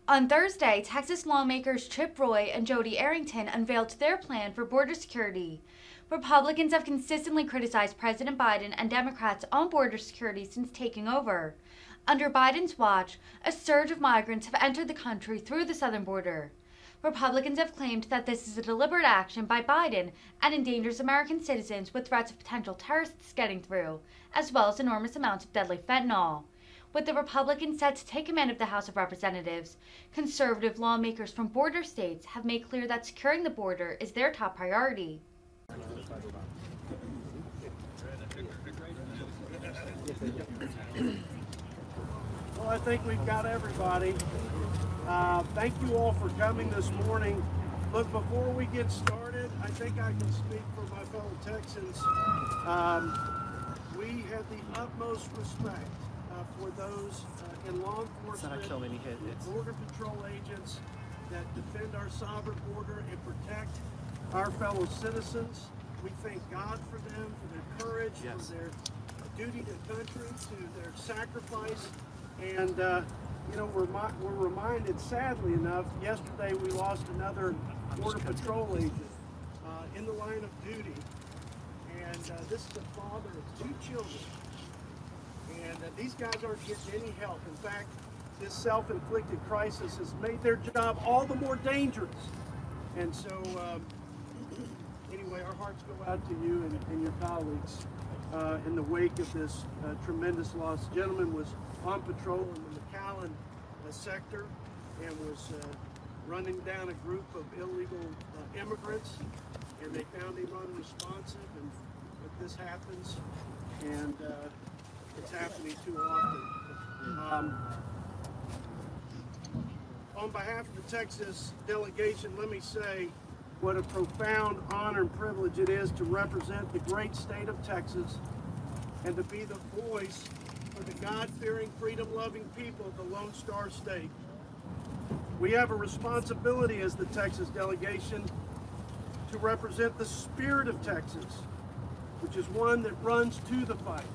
On Thursday, Texas lawmakers Chip Roy and Jodey Arrington unveiled their plan for border security. Republicans have consistently criticized President Biden and Democrats on border security since taking over. Under Biden's watch, a surge of migrants have entered the country through the southern border. Republicans have claimed that this is a deliberate action by Biden and endangers American citizens with threats of potential terrorists getting through, as well as enormous amounts of deadly fentanyl. With the Republicans set to take command of the House of Representatives, conservative lawmakers from border states have made clear that securing the border is their top priority. Well, I think we've got everybody. Thank you all for coming this morning. Look, before we get started, I think I can speak for my fellow Texans. We have the utmost respect for those in law enforcement, border patrol agents that defend our sovereign border and protect our fellow citizens. We thank God for them, for their courage, for their duty to country, to their sacrifice. And you know, we're reminded, sadly enough, yesterday we lost another border patrol agent in the line of duty. And this is a father of 2 children. And these guys aren't getting any help. In fact, this self-inflicted crisis has made their job all the more dangerous. And so, anyway, our hearts go out to you and your colleagues in the wake of this tremendous loss. The gentleman was on patrol in the McAllen sector and was running down a group of illegal immigrants, and they found him unresponsive, and this happens, and it's happening too often. On behalf of the Texas delegation, let me say what a profound honor and privilege it is to represent the great state of Texas and to be the voice for the God-fearing, freedom-loving people of the Lone Star State. We have a responsibility as the Texas delegation to represent the spirit of Texas, which is one that runs to the fight,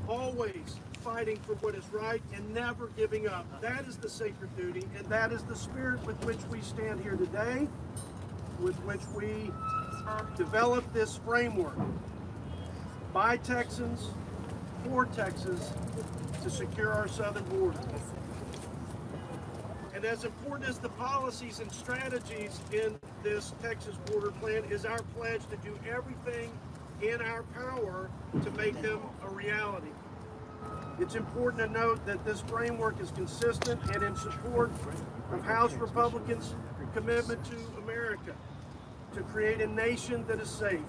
always fighting for what is right and never giving up. That is the sacred duty, and that is the spirit with which we stand here today, with which we develop this framework by Texans, for Texas, to secure our southern border. And as important as the policies and strategies in this Texas border plan is our pledge to do everything in our power to make them a reality. It's important to note that this framework is consistent and in support of House Republicans' commitment to America, to create a nation that is safe.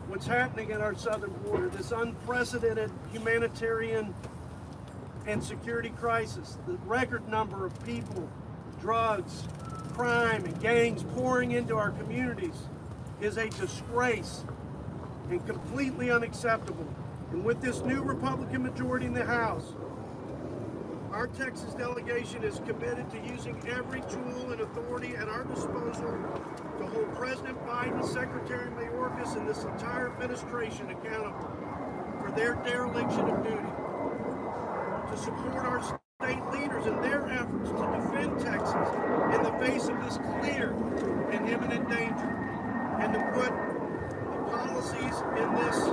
What's happening at our southern border, this unprecedented humanitarian and security crisis, the record number of people, drugs, crime, and gangs pouring into our communities is a disgrace and completely unacceptable. And with this new Republican majority in the House, our Texas delegation is committed to using every tool and authority at our disposal to hold President Biden, Secretary Mayorkas, and this entire administration accountable for their dereliction of duty, to support our state leaders in their efforts to defend Texas in the face of this clear and imminent danger, and to put the policies in this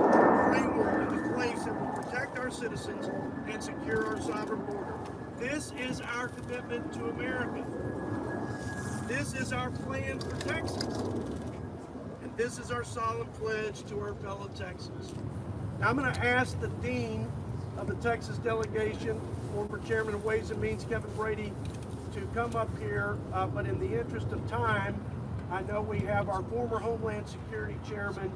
framework into place that will protect our citizens and secure our sovereign border. This is our commitment to America. This is our plan for Texas. And this is our solemn pledge to our fellow Texans. Now I'm going to ask the Dean of the Texas delegation, former Chairman of Ways and Means, Kevin Brady, to come up here, but in the interest of time, I know we have our former Homeland Security Chairman,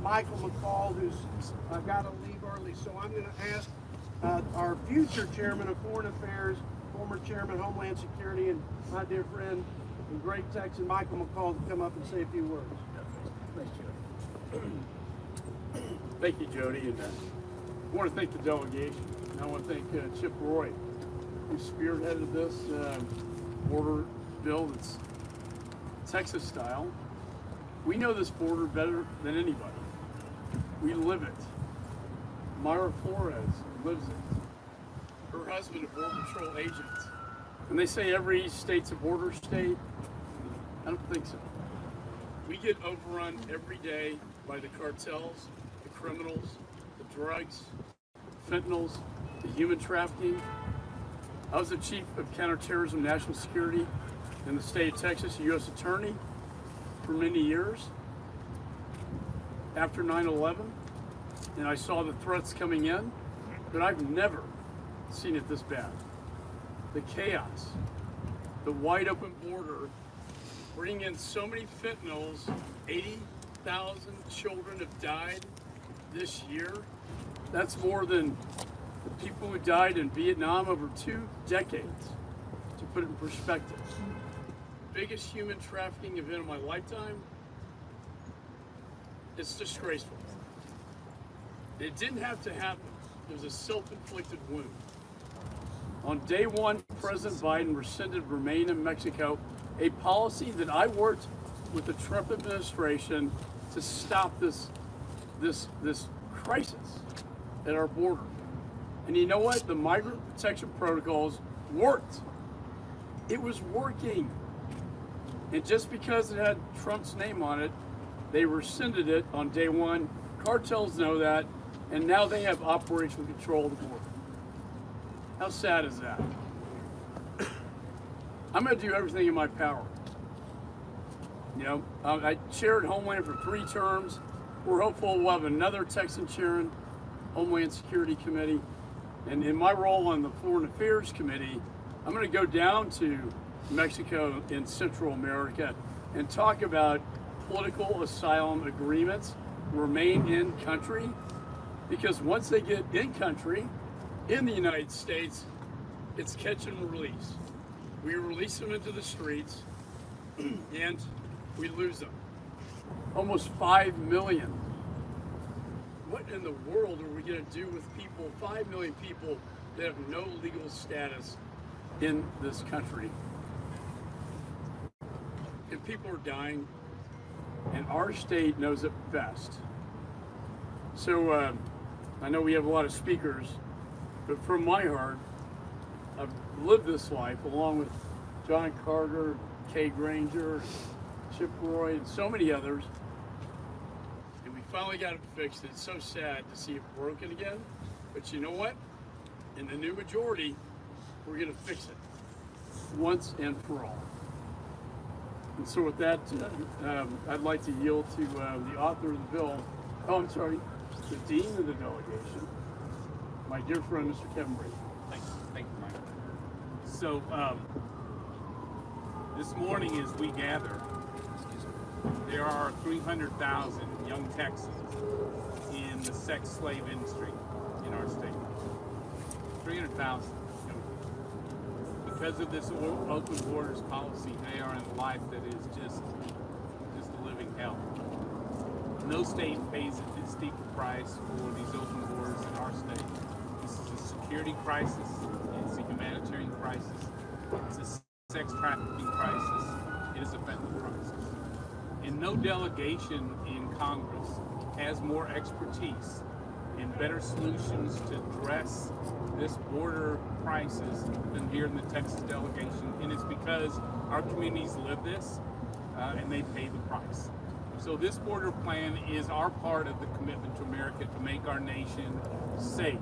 Michael McCall, who's got to leave early. So I'm going to ask our future Chairman of Foreign Affairs, former Chairman of Homeland Security, and my dear friend and great Texan, Michael McCall, to come up and say a few words. Thank you, Jody. And I want to thank the delegation. And I want to thank Chip Roy, who spearheaded this border bill that's Texas style. We know this border better than anybody. We live it. Myra Flores lives it. Her husband, a Border Patrol agent. And they say every state's a border state. I don't think so. We get overrun every day by the cartels, the criminals, the drugs, fentanyls, the human trafficking. I was the chief of counterterrorism and national security in the state of Texas, a U.S. attorney for many years after 9/11, and I saw the threats coming in, but I've never seen it this bad. The chaos, the wide open border, bringing in so many fentanyls. 80,000 children have died this year. That's more than the people who died in Vietnam over 2 decades, to put it in perspective. Biggest human trafficking event of my lifetime. It's disgraceful. It didn't have to happen. It was a self-inflicted wound. On day one, President Biden rescinded Remain in Mexico, a policy that I worked with the Trump administration to stop this crisis at our border. And you know what? The migrant protection protocols worked. It was working. And just because it had Trump's name on it, they rescinded it on day one. Cartels know that, and now they have operational control of the border. How sad is that? I'm going to do everything in my power. You know, I chaired Homeland for 3 terms. We're hopeful we'll have another Texan chairing Homeland Security Committee. And in my role on the Foreign Affairs Committee, I'm going to go down to Mexico and Central America and talk about political asylum agreements, remain in country, because once they get in country, in the United States, it's catch and release. We release them into the streets and we lose them. Almost 5 million. What in the world are we going to do with people, 5 million people that have no legal status in this country? And people are dying, and our state knows it best. So I know we have a lot of speakers, but from my heart, I've lived this life along with John Carter, Kay Granger, Chip Roy, and so many others. And we finally got it fixed. It's so sad to see it broken again. But you know what? In the new majority, we're going to fix it once and for all. And so with that, I'd like to yield to the author of the bill. Oh, I'm sorry, the dean of the delegation, my dear friend, Mr. Kevin Brady. Thank you, Mike. So this morning as we gather, there are 300,000 young Texans in the sex slave industry in our state. 300,000. Because of this open borders policy, they are in a life that is just a living hell. No state pays a steep price for these open borders in our state. This is a security crisis. It's a humanitarian crisis. It's a sex trafficking crisis. It is a fentanyl crisis. And no delegation in Congress has more expertise and better solutions to address this border crisis than here in the Texas delegation. And it's because our communities live this and they pay the price. So this border plan is our part of the commitment to America to make our nation safe.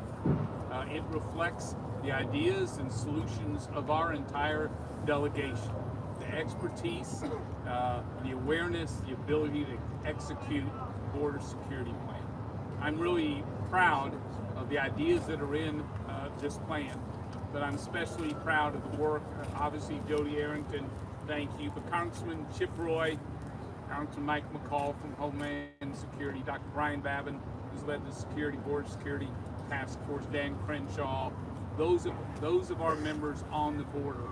It reflects the ideas and solutions of our entire delegation. The expertise, the awareness, the ability to execute border security plan. I'm really proud of the ideas that are in this plan, but I'm especially proud of the work, obviously Jodey Arrington, thank you, but Congressman Chip Roy, Congressman Mike McCall from Homeland Security, Dr. Brian Babin, who's led the Border Security Task Force, Dan Crenshaw, those of our members on the border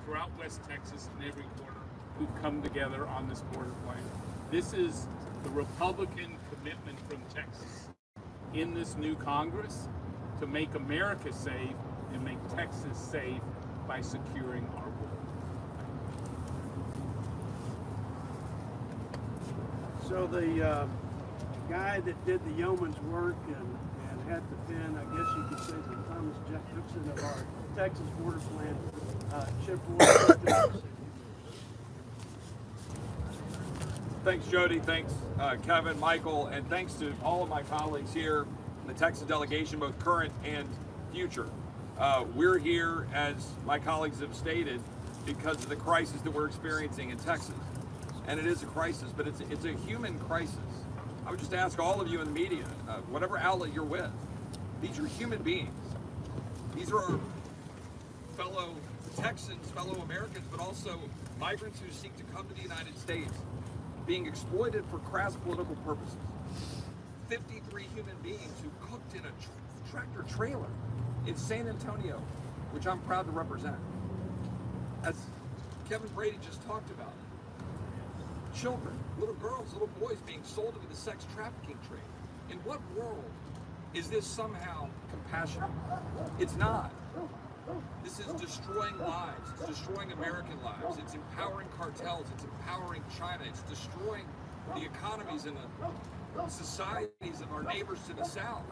throughout West Texas and every corner who've come together on this border plan. This is the Republican commitment from Texas in this new Congress to make America safe and make Texas safe by securing our border. So the guy that did the yeoman's work and had the been, I guess you could say, the Thomas Jefferson of our Texas border plan, Chip Roy. Thanks, Jody. Thanks, Kevin, Michael, and thanks to all of my colleagues here in the Texas delegation, both current and future. We're here, as my colleagues have stated, because of the crisis that we're experiencing in Texas. And it is a crisis, but it's a human crisis. I would just ask all of you in the media, whatever outlet you're with, these are human beings. These are our fellow Texans, fellow Americans, but also migrants who seek to come to the United States, being exploited for crass political purposes. 53 human beings who cooked in a tractor trailer in San Antonio, which I'm proud to represent. As Kevin Brady just talked about, children, little girls, little boys being sold into the sex trafficking trade. In what world is this somehow compassionate? It's not. This is destroying lives. It's destroying American lives. It's empowering cartels. It's empowering China. It's destroying the economies and the societies of our neighbors to the south,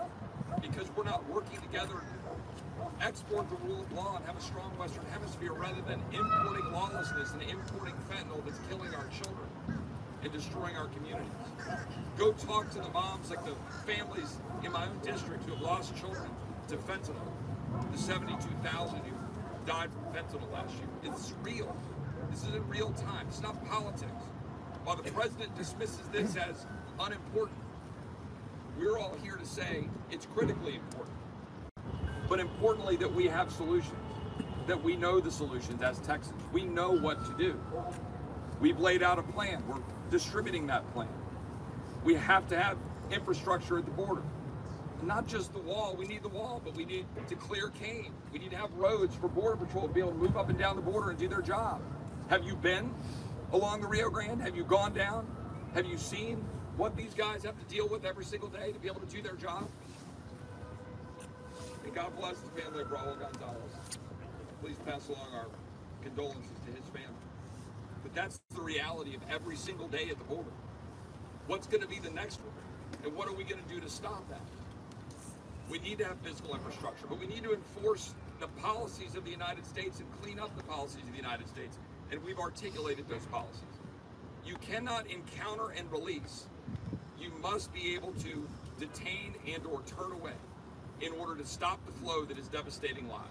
because we're not working together to export the rule of law and have a strong Western Hemisphere, rather than importing lawlessness and importing fentanyl that's killing our children and destroying our communities. Go talk to the moms, like the families in my own district who have lost children to fentanyl. The 72,000 who died from fentanyl last year. It's real. This is in real time. It's not politics. While the president dismisses this as unimportant, we're all here to say it's critically important. But importantly, that we have solutions, that we know the solutions as Texans. We know what to do. We've laid out a plan. We're distributing that plan. We have to have infrastructure at the border. Not just the wall, we need the wall, but we need to clear cane. We need to have roads for Border Patrol to be able to move up and down the border and do their job. Have you been along the Rio Grande? Have you gone down? Have you seen what these guys have to deal with every single day to be able to do their job? And God bless the family of Raul Gonzalez. Please pass along our condolences to his family. But that's the reality of every single day at the border. What's going to be the next one? And what are we going to do to stop that? We need to have physical infrastructure, but we need to enforce the policies of the United States and clean up the policies of the United States. And we've articulated those policies. You cannot encounter and release. You must be able to detain and or turn away in order to stop the flow that is devastating lives.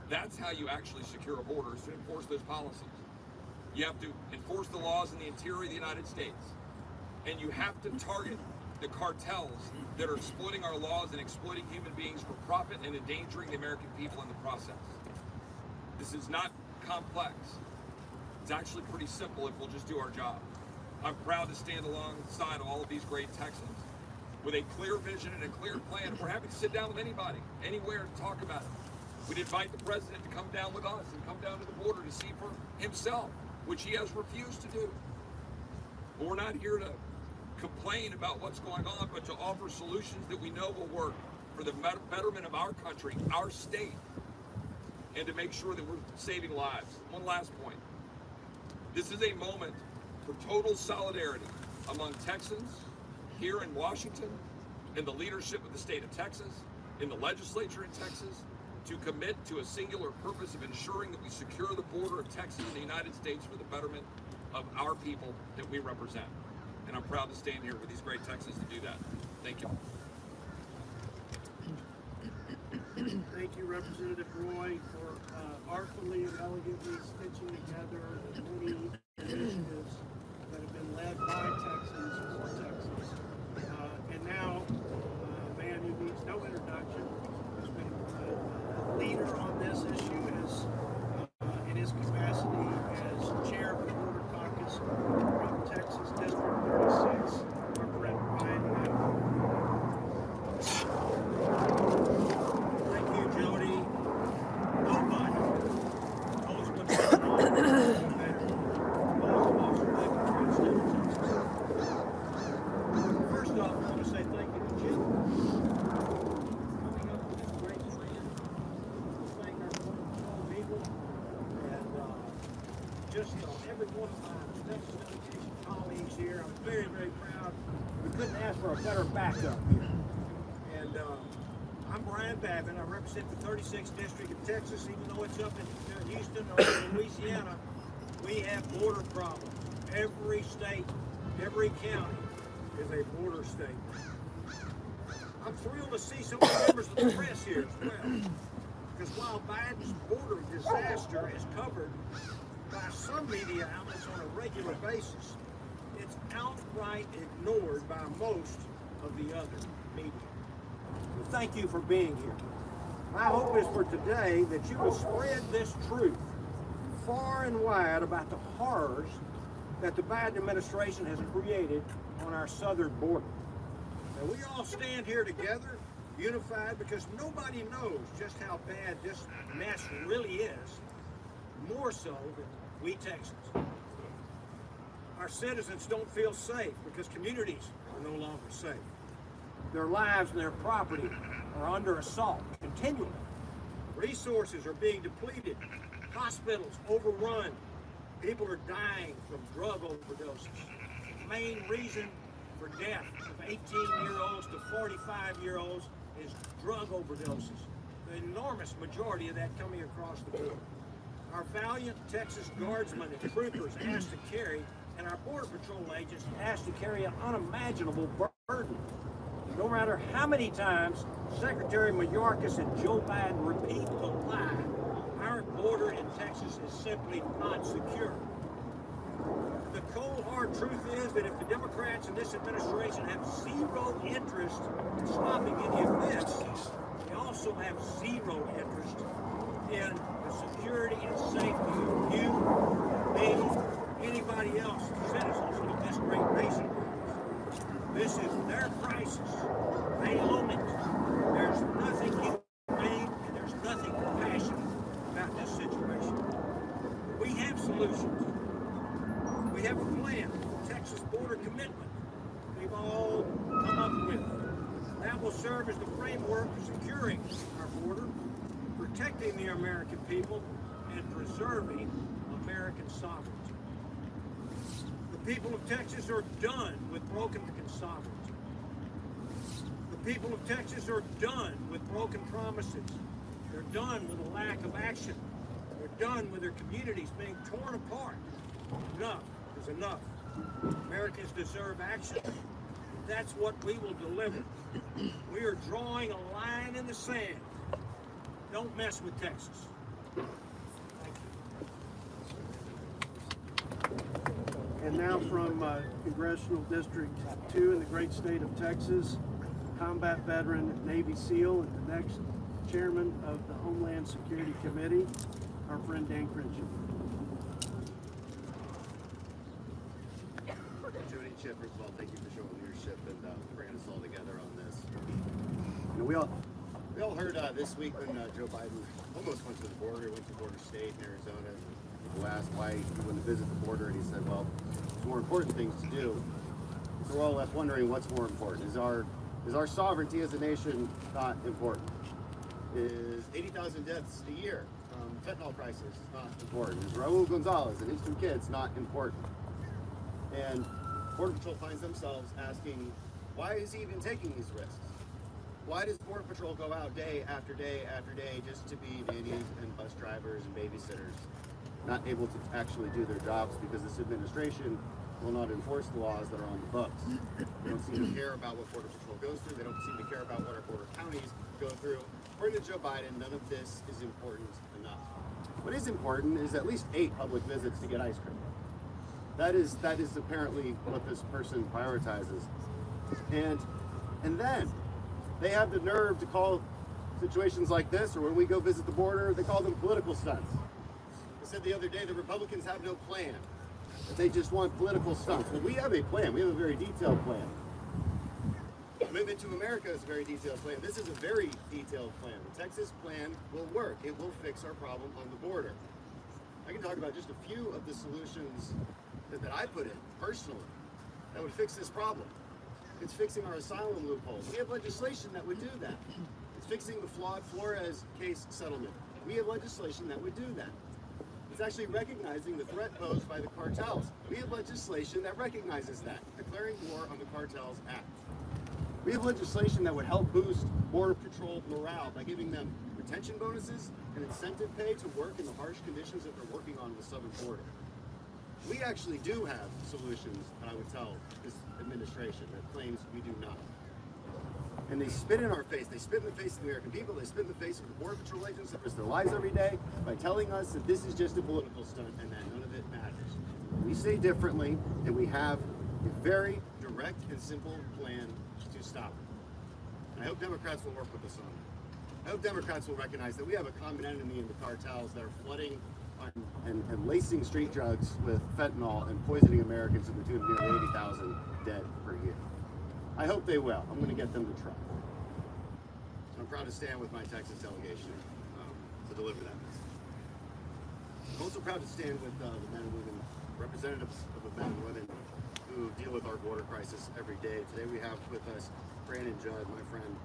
That's how you actually secure a border, is to enforce those policies. You have to enforce the laws in the interior of the United States. And you have to target the cartels that are exploiting our laws and exploiting human beings for profit and endangering the American people in the process. This is not complex. It's actually pretty simple if we'll just do our job. I'm proud to stand alongside all of these great Texans with a clear vision and a clear plan. We're happy to sit down with anybody, anywhere, to talk about it. We'd invite the president to come down with us and come down to the border to see for himself, which he has refused to do. But we're not here to complain about what's going on, but to offer solutions that we know will work for the betterment of our country, our state, and to make sure that we're saving lives. One last point. This is a moment for total solidarity among Texans here in Washington, in the leadership of the state of Texas, in the legislature in Texas, to commit to a singular purpose of ensuring that we secure the border of Texas and the United States for the betterment of our people that we represent. And I'm proud to stand here with these great Texans to do that. Thank you. Thank you, Representative Roy, for artfully and elegantly stitching together the many initiatives that have been led by Texans for Texas. And now, a man who needs no introduction, who's been a leader on this issue, is in his capacity as chair of the Border Caucus from Texas District 36, our friend Brian Lamb. Thank you, Jody. Nobody knows what's going on better than those of us who live in the great state of Texas. First off, I want to say thank you to Jim coming up with this great plan. Thank our Border Patrol people and just every one of my Texas delegation colleagues here. I'm very, very proud. We couldn't ask for a better backup here. And Brian Babin. I represent the 36th District of Texas, even though it's up in Houston or in Louisiana. We have border problems. Every state, every county is a border state. I'm thrilled to see so many members of the press here as well. Because while Biden's border disaster is covered by some media outlets on a regular basis, it's outright ignored by most of the other media. So thank you for being here. My hope is for today that you will spread this truth far and wide about the horrors that the Biden administration has created on our southern border. Now, we all stand here together, unified, because nobody knows just how bad this mess really is, more so than we Texans. Our citizens don't feel safe because communities are no longer safe. Their lives and their property are under assault continually. Resources are being depleted. Hospitals overrun. People are dying from drug overdoses. The main reason for death of 18-year-olds to 45-year-olds is drug overdoses. The enormous majority of that coming across the border. Our valiant Texas guardsmen and troopers asked to carry, and our Border Patrol agents asked to carry an unimaginable burden. No matter how many times Secretary Mayorkas and Joe Biden repeat the lie, our border in Texas is simply not secure. The cold hard truth is that if the Democrats in this administration have zero interest in stopping any of this, they also have zero interest in the security and safety of you, me, anybody else, citizens of this great nation. This is their crisis. They own it. There's nothing humane and there's nothing compassionate about this situation. We have solutions. We have a plan, Texas border commitment, we've all come up with. That will serve as the framework for securing our border, protecting the American people, and preserving American sovereignty. The people of Texas are done with broken sovereignty. The people of Texas are done with broken promises. They're done with a lack of action. They're done with their communities being torn apart. Enough is enough. Americans deserve action. That's what we will deliver. We are drawing a line in the sand. Don't mess with Texas. And now from Congressional District 2 in the great state of Texas, combat veteran, Navy SEAL, and the next chairman of the Homeland Security Committee, our friend Dan Crenshaw. Jodey, Chip, first of all, thank you for showing leadership and bringing us all together on this. You know, we all heard this week when Joe Biden almost went to the border, went to border state in Arizona. People asked why he wouldn't visit the border, and he said, well, there's more important things to do. So we're all left wondering what's more important. Is our sovereignty as a nation not important? Is 80,000 deaths a year from fentanyl crisis not important? Is Raul Gonzalez and his 2 kids not important? And Border Patrol finds themselves asking, why is he even taking these risks? Why does Border Patrol go out day after day after day just to be nannies and bus drivers and babysitters, not able to actually do their jobs because this administration will not enforce the laws that are on the books? They don't seem to care about what Border Patrol goes through. They don't seem to care about what our border counties go through. According to Joe Biden, none of this is important enough. What is important is at least 8 public visits to get ice cream. That is apparently what this person prioritizes. And then they have the nerve to call situations like this, or when we go visit the border, they call them political stunts. They said the other day the Republicans have no plan, that they just want political stunts. Well, we have a plan. We have a very detailed plan. Commitment to America is a very detailed plan. This is a very detailed plan. The Texas plan will work. It will fix our problem on the border. I can talk about just a few of the solutions that I put in personally that would fix this problem. It's fixing our asylum loopholes. We have legislation that would do that. It's fixing the flawed Flores case settlement. We have legislation that would do that. It's actually recognizing the threat posed by the cartels. We have legislation that recognizes that, declaring war on the Cartels Act. We have legislation that would help boost Border Patrol morale by giving them retention bonuses and incentive pay to work in the harsh conditions that they're working on the southern border. We actually do have solutions that I would tell this administration that claims we do not. And they spit in our face. They spit in the face of the American people. They spit in the face of the Border Patrol agents that risk their lives every day by telling us that this is just a political stunt and that none of it matters. We say differently, and we have a very direct and simple plan to stop it. And I hope Democrats will work with us on it. I hope Democrats will recognize that we have a common enemy in the cartels that are flooding and lacing street drugs with fentanyl and poisoning Americans to the tune of nearly 80,000 dead per year. I hope they will. I'm going to get them to try. I'm proud to stand with my Texas delegation to deliver that message. I'm also proud to stand with the men and women, representatives of the men and women who deal with our border crisis every day. Today we have with us Brandon Judd, my friend,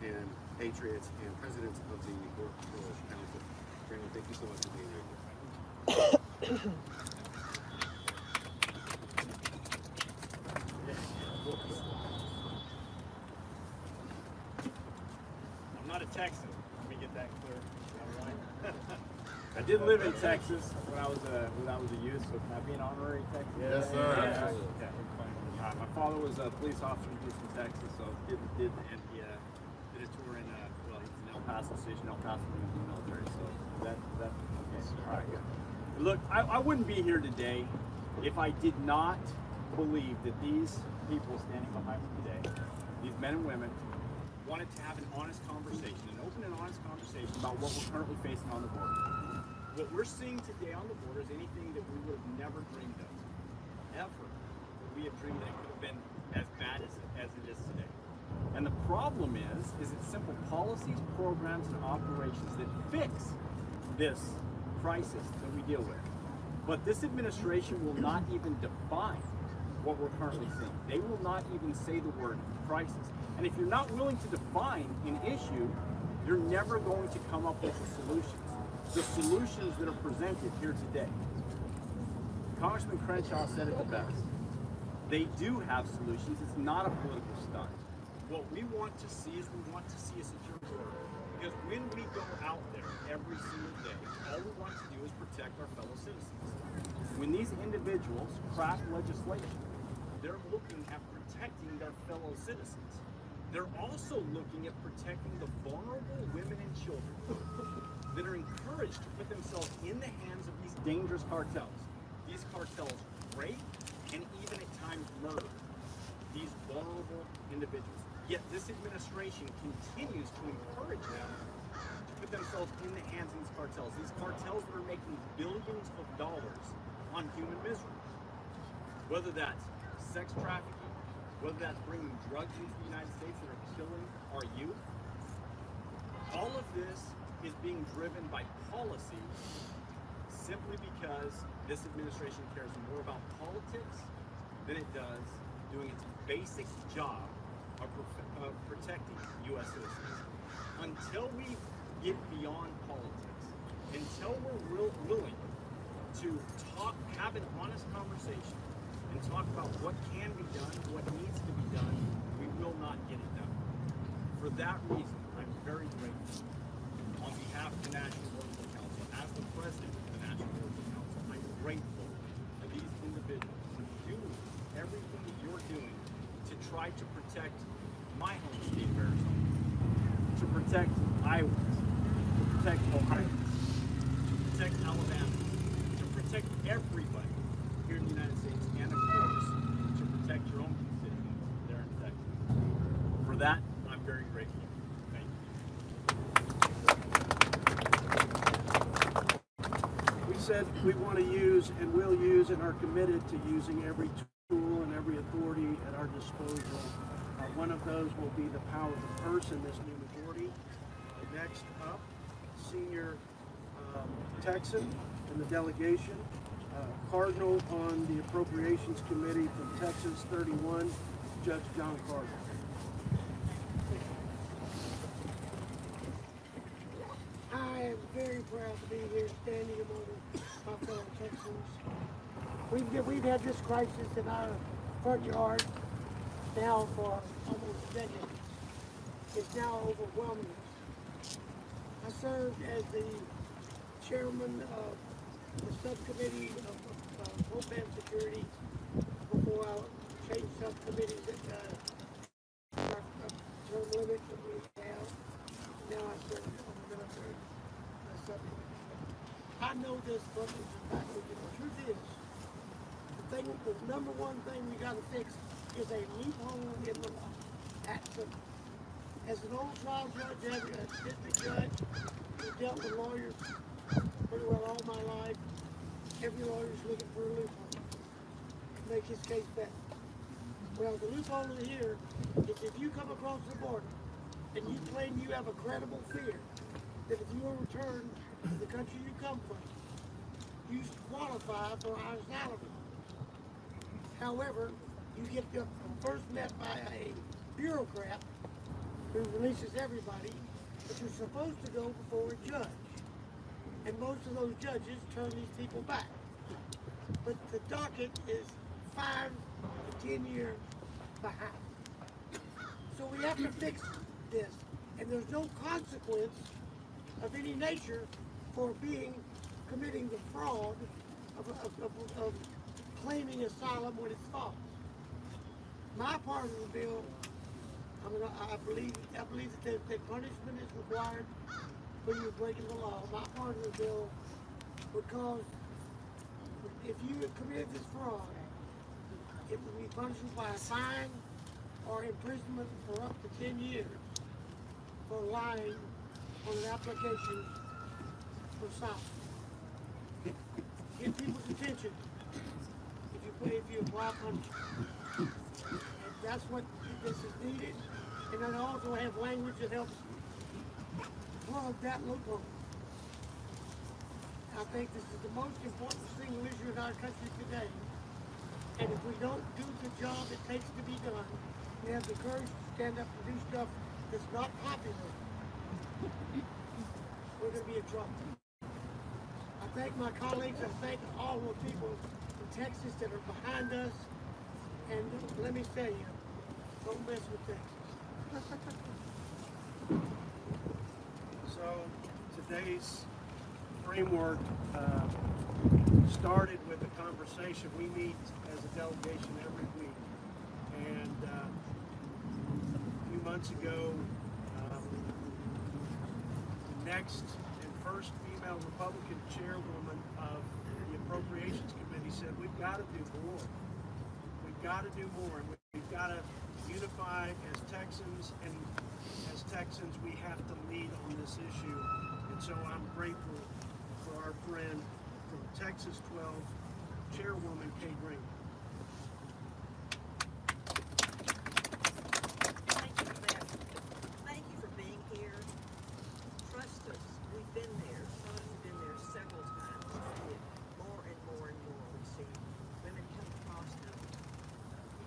and patriots and president of the Border Patrol Council. Brandon, thank you so much for being here. I'm not a Texan. Let me get that clear. I did live in Texas when I was a youth, so can I be an honorary Texan? Yes, sir. Yeah. Okay. My father was a police officer in Houston, Texas, so did a tour in he's in El Paso Station, El Paso in the military, so that okay. All right, good. Look, I wouldn't be here today if I did not believe that these people standing behind me today, these men and women, wanted to have an honest conversation, an open and honest conversation about what we're currently facing on the border. What we're seeing today on the border is anything that we would have never dreamed of, ever. We have dreamed that it could have been as bad as it is today. And the problem is it's simple policies, programs, and operations that fix this crisis that we deal with. But this administration will not even define what we're currently seeing. They will not even say the word crisis. And if you're not willing to define an issue, you're never going to come up with the solutions. The solutions that are presented here today. Congressman Crenshaw said it the best. They do have solutions. It's not a political stunt. What we want to see is a secure border. Because when we go out there every single day, all we want to do is protect our fellow citizens. When these individuals craft legislation, they're looking at protecting their fellow citizens. They're also looking at protecting the vulnerable women and children that are encouraged to put themselves in the hands of these dangerous cartels. These cartels rape and even at times murder these vulnerable individuals. Yet this administration continues to encourage them to put themselves in the hands of these cartels that are making billions of dollars on human misery. Whether that's sex trafficking, whether that's bringing drugs into the United States that are killing our youth. All of this is being driven by policy simply because this administration cares more about politics than it does doing its basic job of protecting U.S. citizens. Until we get beyond politics, until we're willing to have an honest conversation and talk about what can be done, what needs to be done, we will not get it done. For that reason, I'm very grateful. On behalf of the National Border Council, as the president of the National Border Council, I'm grateful for these individuals for doing everything that you're doing to try to protect my home state of Arizona, to protect Iowans, to protect Ohioans, to protect Alabama, to protect everybody here in the United States, and of course, to protect your own constituents there in Texas. For that, I'm very grateful. Thank you. We said we want to use and will use and are committed to using every tool and every authority at our disposal. One of those will be the power of the purse in this new majority. Next up, senior Texan in the delegation, Cardinal on the Appropriations Committee from Texas 31, Judge John Cardinal. I am very proud to be here standing among my fellow Texans. We've had this crisis in our front yard now for almost a decade is now overwhelming us. I served as the chairman of the subcommittee of Homeland Security before I changed subcommittees at our term limit that we have. Now I serve on the military subcommittee. I know this front and backwards, and the truth is, the number one thing we got to fix is a loophole in the law. That's simple. As an old trial judge, as a district judge, who dealt with lawyers pretty well all my life, every lawyer's looking for a loophole to make his case better. Well, the loophole here is if you come across the border and you claim you have a credible fear that if you are returned to the country you come from, you qualify for our asylum. However, you get first met by a bureaucrat who releases everybody, but you're supposed to go before a judge. And most of those judges turn these people back. But the docket is 5 to 10 years behind. So we have to fix this. And there's no consequence of any nature for committing the fraud of claiming asylum when it's false. My part of the bill, I believe that punishment is required when you're breaking the law. My part of the bill would cause, if you had committed this fraud, it would be punishable by a fine or imprisonment for up to 10 years for lying on an application for asylum. Get people's attention if you apply punishment. And that's what this is needed. And then I also have language that helps plug that loophole. I think this is the most important single issue in our country today. And if we don't do the job it takes to be done, we have the courage to stand up and do stuff that's not popular, we're going to be in trouble. I thank my colleagues, I thank all the people in Texas that are behind us, and let me tell you, don't mess with Texas. So today's framework started with a conversation. We meet as a delegation every week, and a few months ago, the next and first female Republican chairwoman of the Appropriations Committee said, we've got to do more. We've got to do more, and we've got to unify as Texans, and as Texans we have to lead on this issue. And so I'm grateful for our friend from Texas 12, Chairwoman Kate Ring. Thank you, Matt. Thank you for being here. Trust us, we've been there. Some of us have been there several times. We see it more and more and more. We see women come across the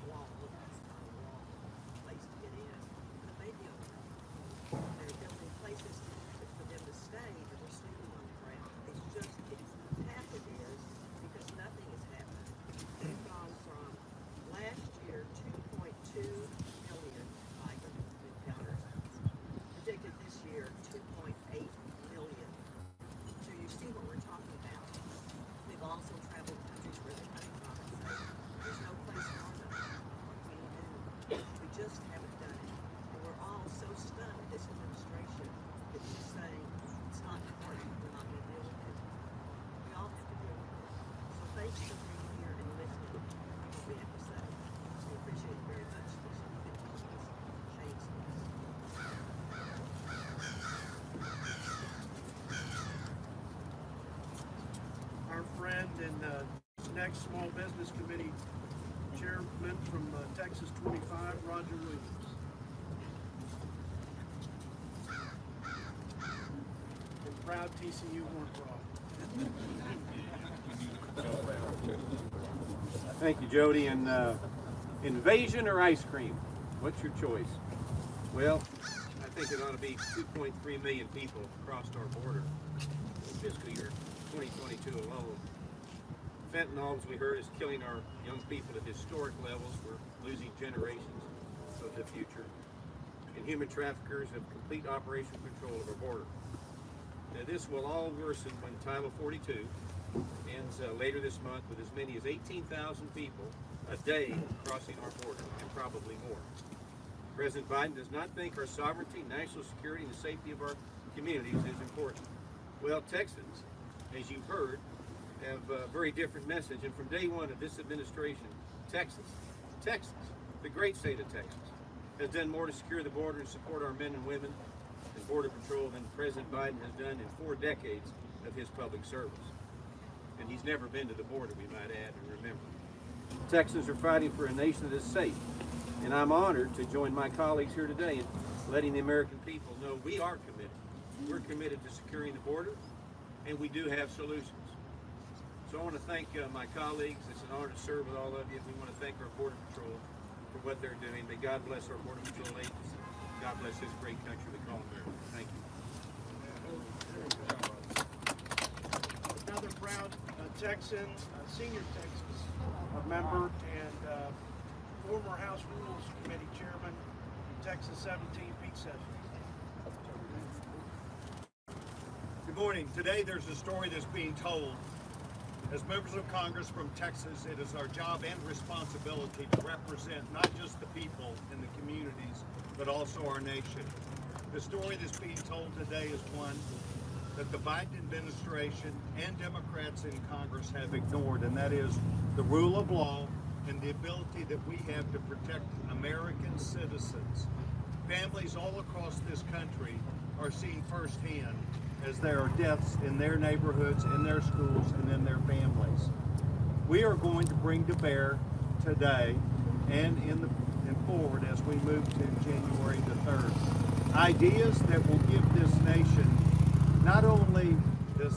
wall. It's not a wall, a place to get in. Put a baby on it. They're building places for them to stay, but they're sleeping on the ground. It's just, half it is because nothing is happening. We've gone from last year 2.2 million migrant encounters. Predicted this year 2.8 million. So you see what we're talking about. We've also traveled countries where they come from and say, there's no place for them. We just haven't done it. And we're all so stunned at this administration that she's saying it's not important, we're not going to deal with it. We all have to deal with it. So thanks for being here and listening to what we have to say. We appreciate it very much. This has been helping us change things. Our friend and next Small Business Committee Chairman from Texas 25, Roger Williams. And proud TCU Horn Frog. Thank you, Jody. And invasion or ice cream? What's your choice? Well, I think it ought to be 2.3 million people crossed our border in fiscal year 2022 alone. Fentanyl, as we heard, is killing our young people at historic levels. We're losing generations of the future, and human traffickers have complete operational control of our border. Now, this will all worsen when Title 42 ends later this month, with as many as 18,000 people a day crossing our border, and probably more. President Biden does not think our sovereignty, national security, and the safety of our communities is important. Well, Texans, as you've heard, have a very different message, and from day one of this administration, Texas, the great state of Texas, has done more to secure the border and support our men and women and Border Patrol than President Biden has done in 4 decades of his public service. And he's never been to the border, we might add and remember. Texans are fighting for a nation that is safe, and I'm honored to join my colleagues here today in letting the American people know we are committed. We're committed to securing the border, and we do have solutions. So I want to thank my colleagues. It's an honor to serve with all of you. We want to thank our Border Patrol for what they're doing. May God bless our Border Patrol agents. God bless this great country we call America. Thank you. Another proud Texan, senior Texas member and former House Rules Committee Chairman, Texas 17, Pete Sessions. Good morning. Today there's a story that's being told. As members of Congress from Texas, it is our job and responsibility to represent not just the people and the communities, but also our nation. The story that's being told today is one that the Biden administration and Democrats in Congress have ignored, and that is the rule of law and the ability that we have to protect American citizens. Families all across this country are seeing firsthand as there are deaths in their neighborhoods, in their schools, and in their families. We are going to bring to bear today and forward as we move to January the 3rd, ideas that will give this nation not only the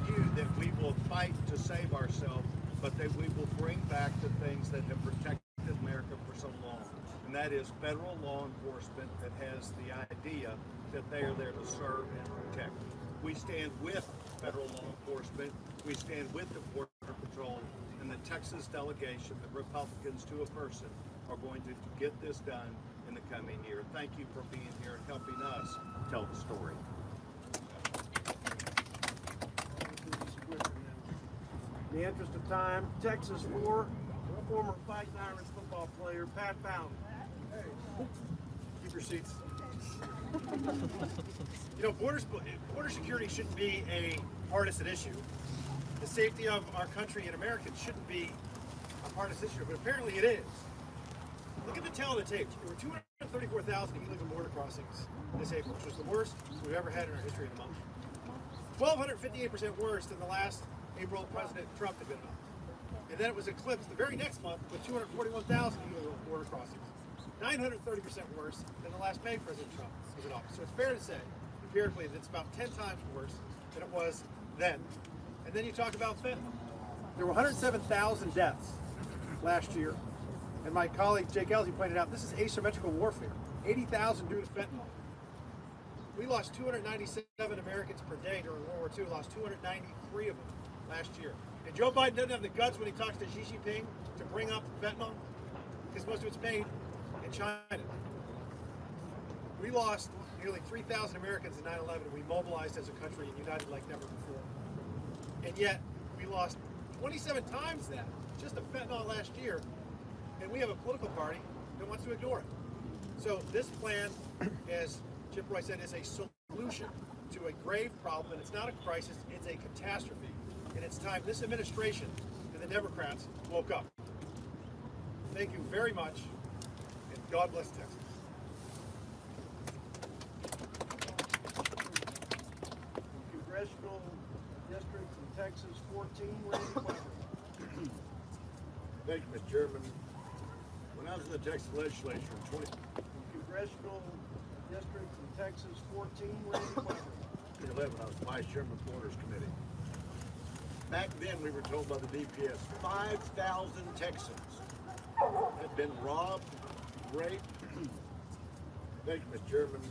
view that we will fight to save ourselves, but that we will bring back the things that have protected America for so long. And that is federal law enforcement that has the idea that they are there to serve and protect. We stand with federal law enforcement, we stand with the Border Patrol, and the Texas delegation, the Republicans to a person, are going to get this done in the coming year. Thank you for being here and helping us tell the story. In the interest of time, Texas 4, former Fighting Irish football player, Pat Fowler. Keep your seats. You know, border security shouldn't be a partisan issue. The safety of our country and Americans shouldn't be a partisan issue, but apparently it is. Look at the tale of the tape. There were 234,000 illegal border crossings this April, which was the worst we've ever had in our history of the month. 1,258% worse than the last April President Trump had been on. And then it was eclipsed the very next month with 241,000 illegal border crossings. 930% worse than the last May President Trump was in office. So it's fair to say, empirically, that it's about 10 times worse than it was then. And then you talk about fentanyl. There were 107,000 deaths last year. And my colleague Jake Elsey pointed out, this is asymmetrical warfare. 80,000 due to fentanyl. We lost 297 Americans per day during World War II, lost 293 of them last year. And Joe Biden doesn't have the guts when he talks to Xi Jinping to bring up fentanyl, because most of it's made in China. We lost nearly 3,000 Americans in 9/11, and we mobilized as a country and united like never before. And yet, we lost 27 times that just of fentanyl last year, and we have a political party that wants to ignore it. So this plan, as Chip Roy said, is a solution to a grave problem, and it's not a crisis, it's a catastrophe. And it's time this administration and the Democrats woke up. Thank you very much, and God bless Texas. Congressional District from Texas 14, Randy Weber. Thank you, Mr. Chairman. When I was in the Texas legislature in Congressional District from Texas 14, Randy Weber. 2011, I was Vice Chairman of the Borders Committee. Back then, we were told by the DPS 5,000 Texans had been robbed, raped. Thank you, Mr. Chairman.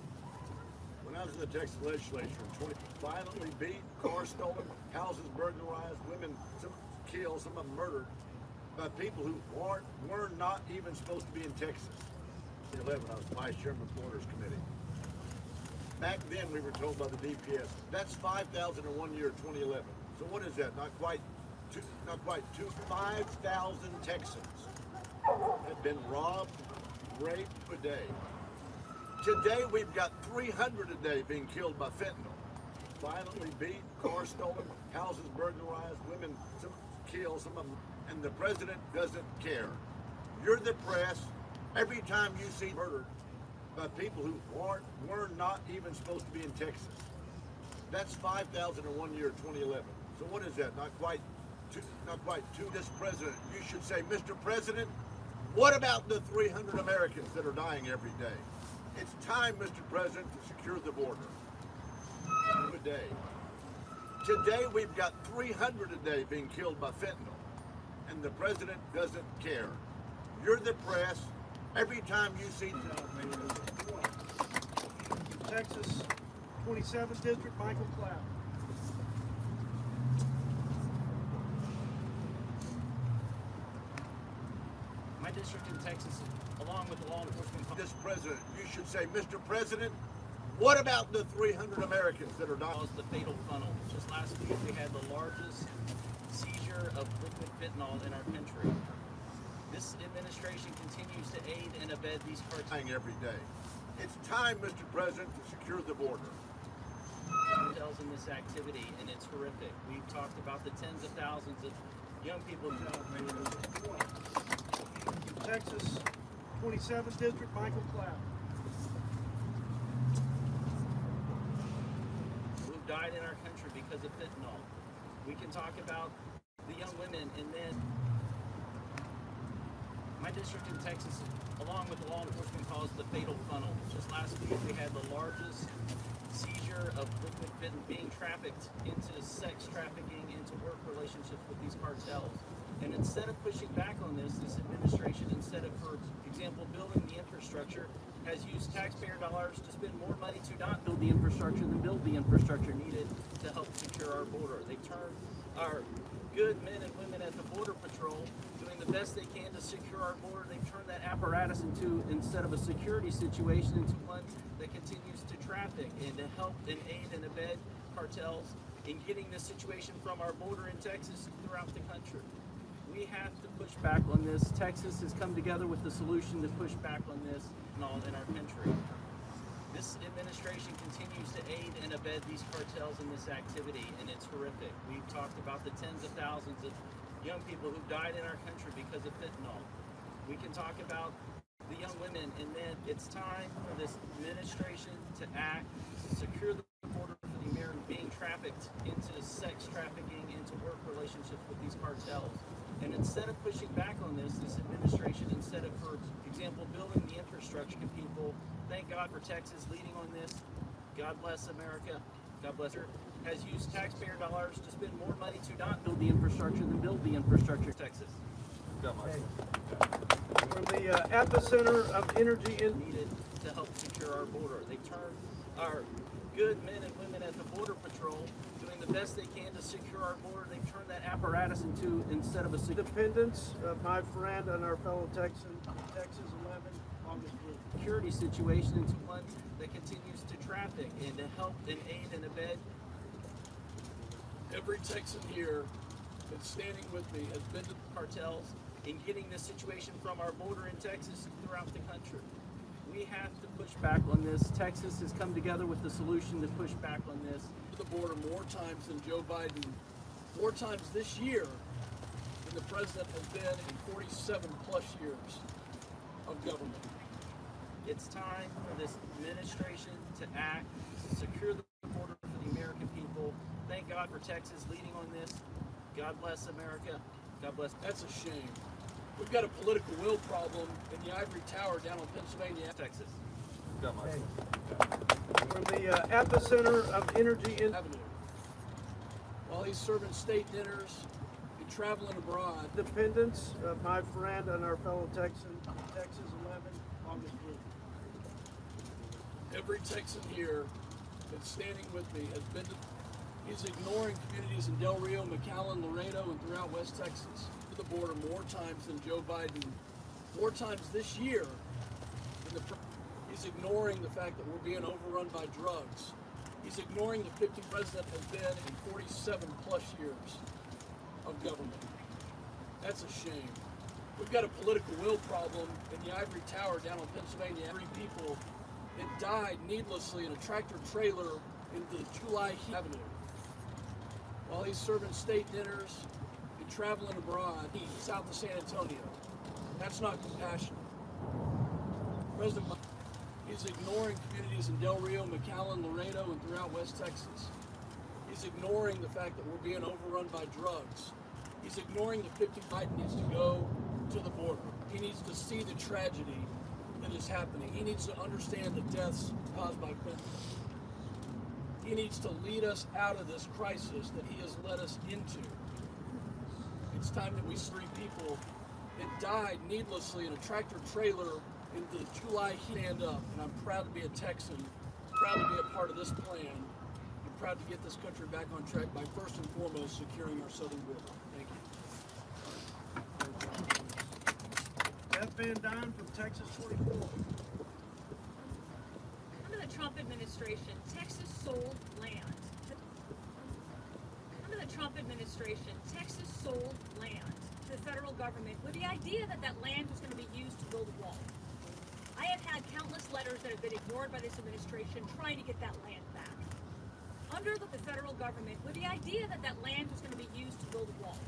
When I was in the Texas legislature in violently beat, cars stolen, houses burglarized, women some killed, some of them murdered by people who were not even supposed to be in Texas. 2011, I was Vice Chairman of the Borders Committee. Back then, we were told by the DPS, that's 5,001 year 2011. So what is that? Not quite two. 5,000 Texans have been robbed, raped a day. Today, we've got 300 a day being killed by fentanyl. Violently beat, cars stolen, houses burglarized, women killed, some of them, and the president doesn't care. You're the press. Every time you see murdered by people who were not even supposed to be in Texas, that's 5,001 year 2011. So what is that? Not quite to this president. You should say, Mr. President, what about the 300 Americans that are dying every day? It's time, Mr. President, to secure the border. A day. Today, we've got 300 a day being killed by fentanyl, and the president doesn't care. You're the press. Every time you see Texas, 27th District, Michael Cloud. My district in Texas, along with the law enforcement... This president, you should say, Mr. President, what about the 300 Americans that are dying? The fatal funnel. Just last week, we had the largest seizure of liquid fentanyl in our country. This administration continues to aid and abet these cartels every day. It's time, Mr. President, to secure the border. Cartels in this activity, and it's horrific. We've talked about the tens of thousands of young people. Texas, 27th District, Michael Cloud. Who died in our country because of fentanyl. We can talk about the young women and men. My district in Texas, along with the law enforcement, calls the fatal funnel. Just last week, we had the largest seizure of liquid fentanyl being trafficked into sex trafficking, into work relationships with these cartels. And instead of pushing back on this administration, instead of, for example, building the infrastructure, has used taxpayer dollars to spend more money to not build the infrastructure than build the infrastructure needed to help secure our border. They turn our good men and women at the Border Patrol doing the best they can to secure our border. They've turned that apparatus into, instead of a security situation, into one that continues to traffic and to help and aid and abet cartels in getting this situation from our border in Texas throughout the country. We have to push back on this. Texas has come together with the solution to push back on this in our country. This administration continues to aid and abet these cartels in this activity, and it's horrific. We've talked about the tens of thousands of young people who died in our country because of fentanyl. We can talk about the young women and men. It's time for this administration to act to secure the border for the Americans being trafficked into sex trafficking, into work relationships with these cartels. And instead of pushing back on this administration, instead of, for example, building the infrastructure to people, thank God for Texas leading on this. God bless America. God bless her. Has used taxpayer dollars to spend more money to not build the infrastructure than build the infrastructure in Texas. From the epicenter of energy needed to help secure our border. They turn our good men and women at the Border Patrol doing the best they can to secure our border. They've turned that apparatus into, instead of a independence of my friend and our fellow Texan, Texas 11, August 1st. Security situation into one that continues to traffic and to help and aid and abet. Every Texan here that's standing with me has been to the cartels in getting this situation from our border in Texas throughout the country. We have to push back on this. Texas has come together with the solution to push back on this. The border more times than Joe Biden, more times this year than the president has been in 47 plus years of government. It's time for this administration to act to secure the border for the American people. Thank God for Texas leading on this. God bless America. God bless. That's a shame. We've got a political will problem in the Ivory Tower down in Pennsylvania, Texas. From the epicenter of energy in Avenue. While he's serving state dinners and traveling abroad. Independence of my friend and our fellow Texan, Texas 11, August 1st. Every Texan here that's standing with me has been to, he's ignoring communities in Del Rio, McAllen, Laredo, and throughout West Texas. To the border more times than Joe Biden, more times this year than He's ignoring the fact that we're being overrun by drugs. He's ignoring the 50 president has been in 47 plus years of government. That's a shame. We've got a political will problem in the ivory tower down in Pennsylvania. 3 people that died needlessly in a tractor trailer into the July Avenue while he's serving state dinners and traveling abroad south of San Antonio. That's not compassionate. President Biden is ignoring communities in Del Rio, McAllen, Laredo, and throughout West Texas. He's ignoring the fact that we're being overrun by drugs. He's ignoring the 50 Biden needs to go to the border. He needs to see the tragedy that is happening. He needs to understand the deaths caused by fentanyl. He needs to lead us out of this crisis that he has led us into. It's time that we 3 people that died needlessly in a tractor trailer into the July stand up. And I'm proud to be a Texan, proud to be a part of this plan, and proud to get this country back on track by first and foremost securing our southern border. Thank you. Beth Van Dyne from Texas 44. Under the Trump administration, Texas sold land. Under the Trump administration, Texas sold land to the federal government with the idea that that land was going to be used to build a wall. I have had countless letters that have been ignored by this administration trying to get that land back. Under the federal government with the idea that that land was going to be used to build a wall.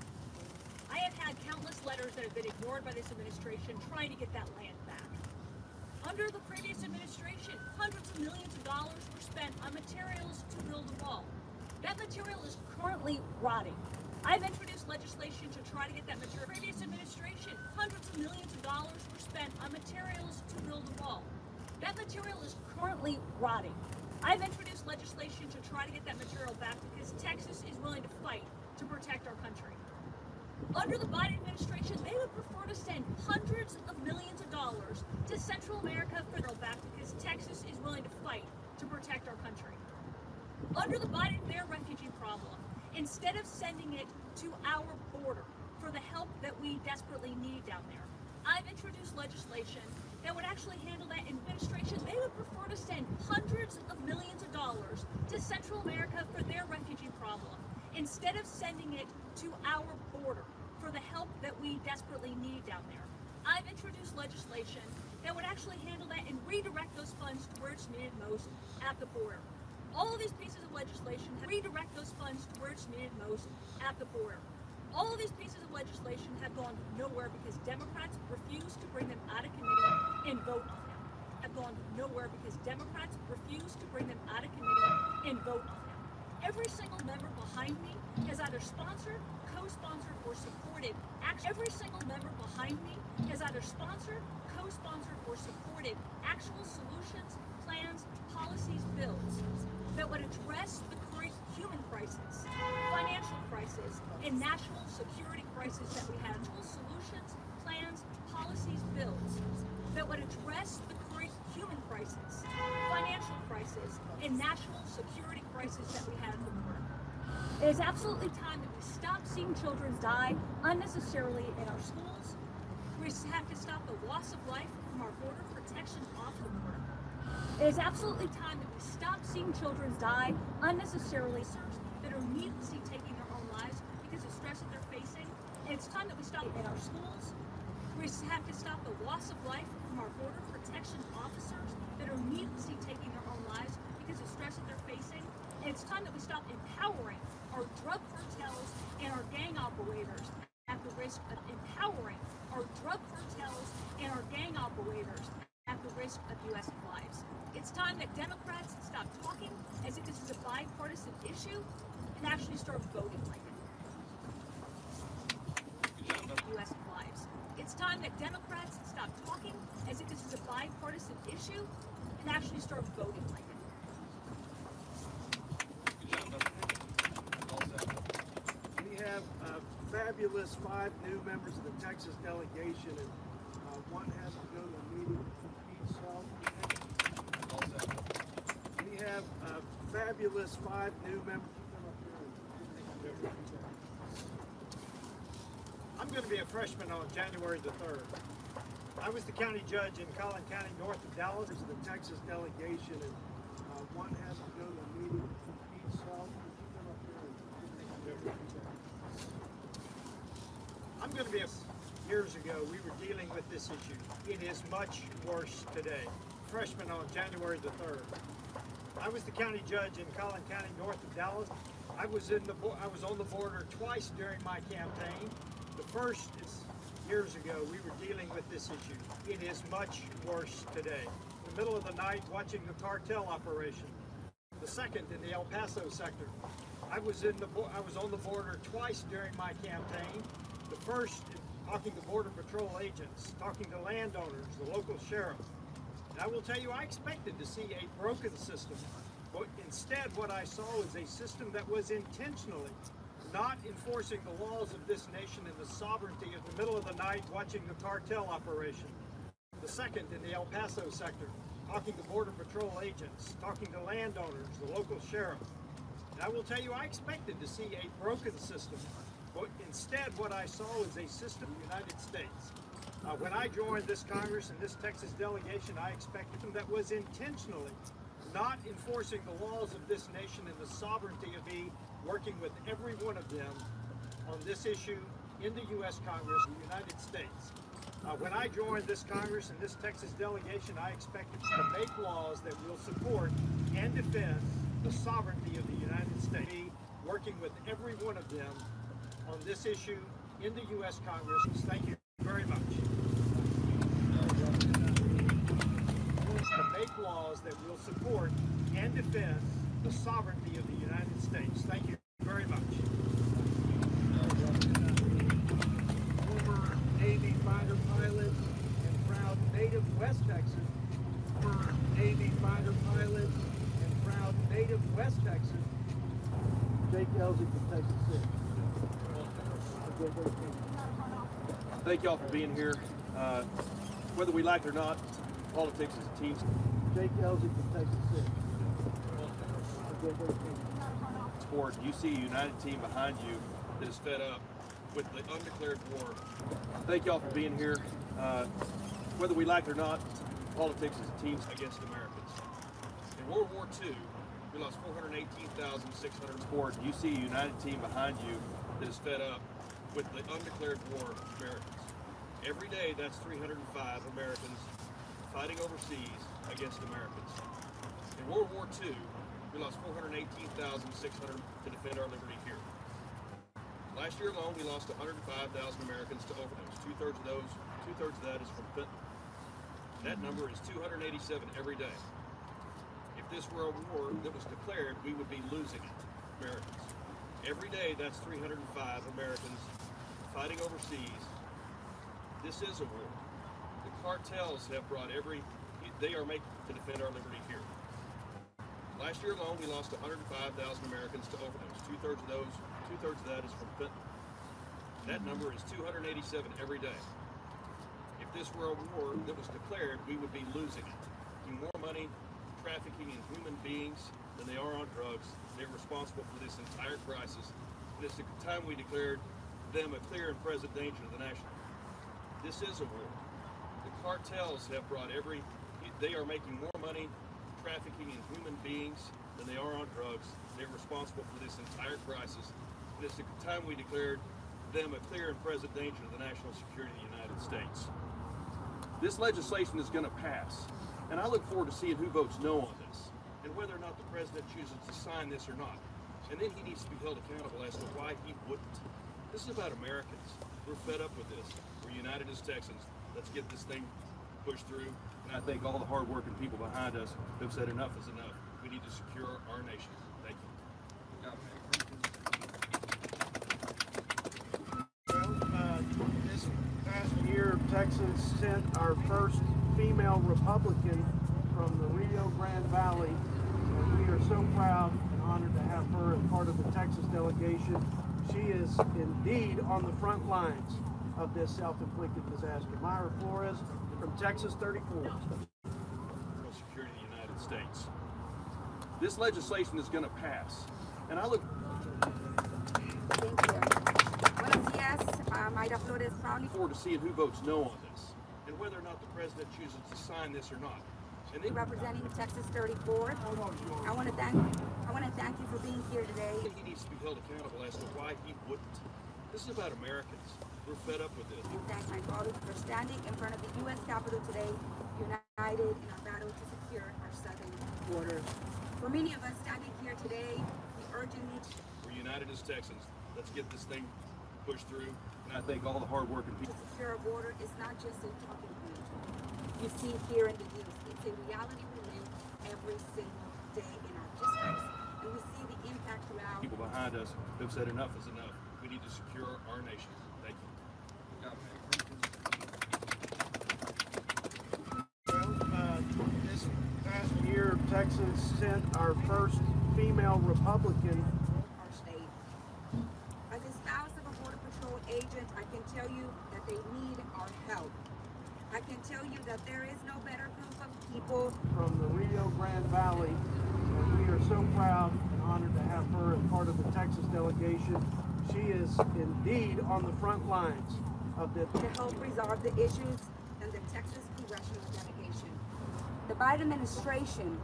I have had countless letters that have been ignored by this administration trying to get that land back. Under the previous administration, hundreds of millions of dollars were spent on materials to build a wall. That material is currently rotting. I've introduced legislation to try to get that material. Previous administration, hundreds of millions of dollars were spent on materials to build a wall. That material is currently rotting. I've introduced legislation to try to get that material back because Texas is willing to fight to protect our country. Under the Biden administration, they would prefer to send hundreds of millions of dollars to Central America for their back because Texas is willing to fight to protect our country. Under the Biden, their refugee problem, instead of sending it to our border for the help that we desperately need down there, I've introduced legislation that would actually handle that administration. They would prefer to send hundreds of millions of dollars to Central America for their refugee problem, instead of sending it to our border for the help that we desperately need down there. I've introduced legislation that would actually handle that and redirect those funds to where it's needed most at the border. All of these pieces of legislation redirect those funds to where it's needed most at the border. All of these pieces of legislation have gone nowhere because Democrats refuse to bring them out of committee and vote on them. Have gone nowhere because Democrats refuse to bring them out of committee and vote on them. Every single member behind me has either sponsored, co-sponsored, or supported. Every single member behind me has either sponsored, co-sponsored, or supported actual solutions, plans, policies, bills that would address the current human crisis, financial crisis, and national security crisis that we have. Solutions, plans, policies, bills that would address the current human crisis, financial crisis, and national security crisis that we have in the world. It is absolutely time that we stop seeing children die unnecessarily in our schools. We have to stop the loss of life from our border protection officer. It is absolutely time that we stop seeing children die unnecessarily that are needlessly taking their own lives because of stress that they're facing. And it's time that we stop in our schools. We have to stop the loss of life from our border protection officers that are needlessly taking their own lives because of stress that they're facing. And it's time that we stop empowering our drug cartels and our gang operators at the risk of empowering our drug cartels and our gang operators at the risk of U.S. lives. It's time that Democrats stop talking as if this is a bipartisan issue and actually start voting like it. U.S. lives. It's time that Democrats stop talking as if this is a bipartisan issue and actually start voting like it. We have a fabulous 5 new members of the Texas delegation, and one has to go to a meeting with Pete's health. We have a fabulous 5 new members. I'm going to be a freshman on January the 3rd. I was the county judge in Collin County, north of Dallas. This is the Texas delegation, and one has to go to a meeting each self. I'm going to be. Years ago, we were dealing with this issue. It is much worse today. Freshman on January the 3rd. I was the county judge in Collin County, north of Dallas. I was on the border twice during my campaign. The first is years ago, we were dealing with this issue. It is much worse today. In the middle of the night, watching the cartel operation. The second in the El Paso sector. I was on the border twice during my campaign. The first, talking to Border Patrol agents, talking to landowners, the local sheriff. And I will tell you, I expected to see a broken system, but instead what I saw was a system that was intentionally not enforcing the laws of this nation and the sovereignty of the middle of the night watching the cartel operation. The second in the El Paso sector, talking to Border Patrol agents, talking to landowners, the local sheriff. And I will tell you, I expected to see a broken system, but instead what I saw was a system in the United States. When I joined this Congress and this Texas delegation, I expected them that was intentionally not enforcing the laws of this nation and the sovereignty of me, working with every one of them on this issue in the U.S. Congress in the United States. When I joined this Congress and this Texas delegation, I expected to make laws that will support and defend the sovereignty of the United States, working with every one of them on this issue in the U.S. Congress. Thank you very much. To make laws that will support and defend the sovereignty of the United States. Thank you very much. Former Navy fighter pilot and proud native West Texas. Former Navy fighter pilot and proud native West Texas. Jake Elsie from Texas City. Thank y'all for being here. Whether we like it or not, politics is a team. Jake Elsie from Texas City. Sport. You see a united team behind you that is fed up with the undeclared war. Thank y'all for being here. Whether we like it or not, politics is a team against Americans. In World War II, we lost 418,600 sport. You see a united team behind you that is fed up with the undeclared war of Americans. Every day, that's 305 Americans fighting overseas against Americans. In World War II, we lost 418,600 to defend our liberty here. Last year alone, we lost 105,000 Americans to overdose. Two-thirds of that is from fentanyl. That number is 287 every day. If this were a war that was declared, we would be losing it, Americans. Every day, that's 305 Americans fighting overseas. This is a war. The cartels have brought they are making to defend our liberty here. Last year alone, we lost 105,000 Americans to overdose. Two-thirds of that is from fentanyl. That number is 287 every day. If this were a war that was declared, we would be losing it. More money trafficking in human beings than they are on drugs. They're responsible for this entire crisis. And it's the time we declared them a clear and present danger to the national. This is a war. The cartels have brought they are making more money trafficking in human beings than they are on drugs. They're responsible for this entire crisis. And it's the time we declared them a clear and present danger to the national security of the United States. This legislation is going to pass, and I look forward to seeing who votes no on this, and whether or not the president chooses to sign this or not. And then he needs to be held accountable as to why he wouldn't. This is about Americans. We're fed up with this. We're united as Texans. Let's get this thing pushed through. And I think all the hard-working people behind us have said enough is enough. We need to secure our nation. Thank you. Well, this past year, Texas sent our first female Republican from the Rio Grande Valley, and we are so proud and honored to have her as part of the Texas delegation. She is indeed on the front lines of this self-inflicted disaster. Myra Flores from Texas 34. Security of the United States. This legislation is going to pass, and I look. Thank you. Buenos días, Myra Flores, proudly. Forward to seeing who votes no on this, and whether or not the president chooses to sign this or not. And then, representing Texas 34th. I want to thank you for being here today. he needs to be held accountable as to why he wouldn't. This is about Americans. We're fed up with this. And thank my colleagues for standing in front of the U.S. Capitol today, united in our battle to secure our southern border. For many of us standing here today, we urgently... We're united as Texans. Let's get this thing pushed through. And I thank all the hard-working people. To secure our border is not just a talking point. You see here in the news, it's a reality we live every single day in our districts. And we see the impact throughout. People behind us have said enough is enough. We need to secure our nation. Thank you. Well, this past year, Texas sent our first female Republican. Our state. As a spouse of a Border Patrol agent, I can tell you that they need our help. I can tell you that there is no better group of people From the Rio Grande Valley, and we are so proud and honored to have her as part of the Texas delegation. She is indeed on the front lines of the... to help resolve the issues and the Texas congressional delegation. The Biden administration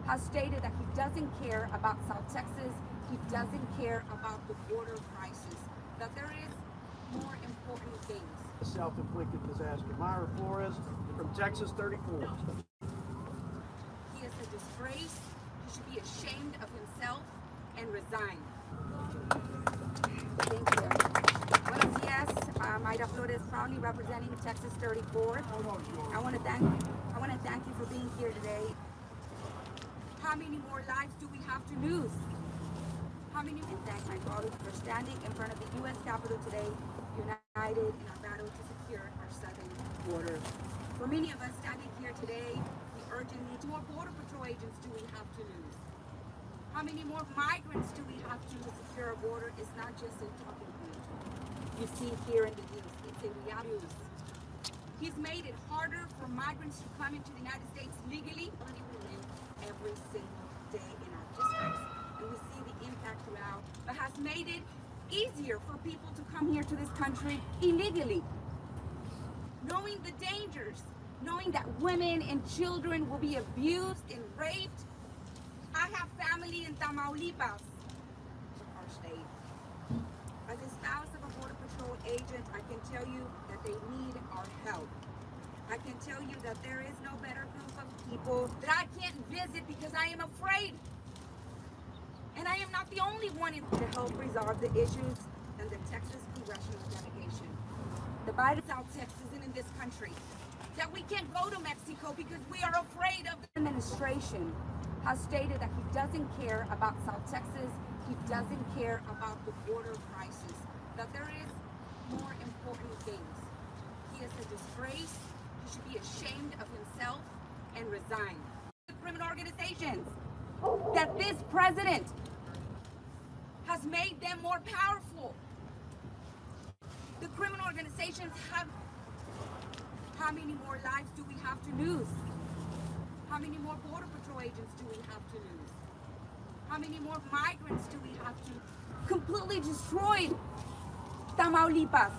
has stated that he doesn't care about South Texas, he doesn't care about the border crisis, that there is more important things. Self-inflicted disaster. Myra Flores from Texas 34. He is a disgrace. He should be ashamed of himself and resign. Thank you. Buenos dias. Mayra Flores, proudly representing Texas 34. I want to thank you for being here today. How many more lives do we have to lose? How many? And thank my colleagues for standing in front of the U.S. Capitol today, united in our battle to secure our southern border. For many of us standing here today, we urgently need more Border Patrol agents do we have to lose? How many more migrants do we have to secure our border? It's not just a talking point. You see here in the news, it's a reality. He's made it harder for migrants to come into the United States legally. We live every single day in our districts, and we see the impact throughout, but has made it easier for people to come here to this country illegally. Knowing the dangers, knowing that women and children will be abused and raped. I have family in Tamaulipas, our state. As a spouse of a Border Patrol agent, I can tell you that they need our help. I can tell you that there is no better group of people that I can't visit because I am afraid. And I am not the only one to help resolve the issues and the Texas congressional delegation. The Biden South Texas and in this country, that we can't go to Mexico because we are afraid of the administration has stated that he doesn't care about South Texas, he doesn't care about the border crisis, that there is more important things. He is a disgrace, he should be ashamed of himself and resign. The criminal organizations, that this president has made them more powerful. The criminal organizations have... How many more lives do we have to lose? How many more Border Patrol agents do we have to lose? How many more migrants do we have to... Completely destroyed Tamaulipas,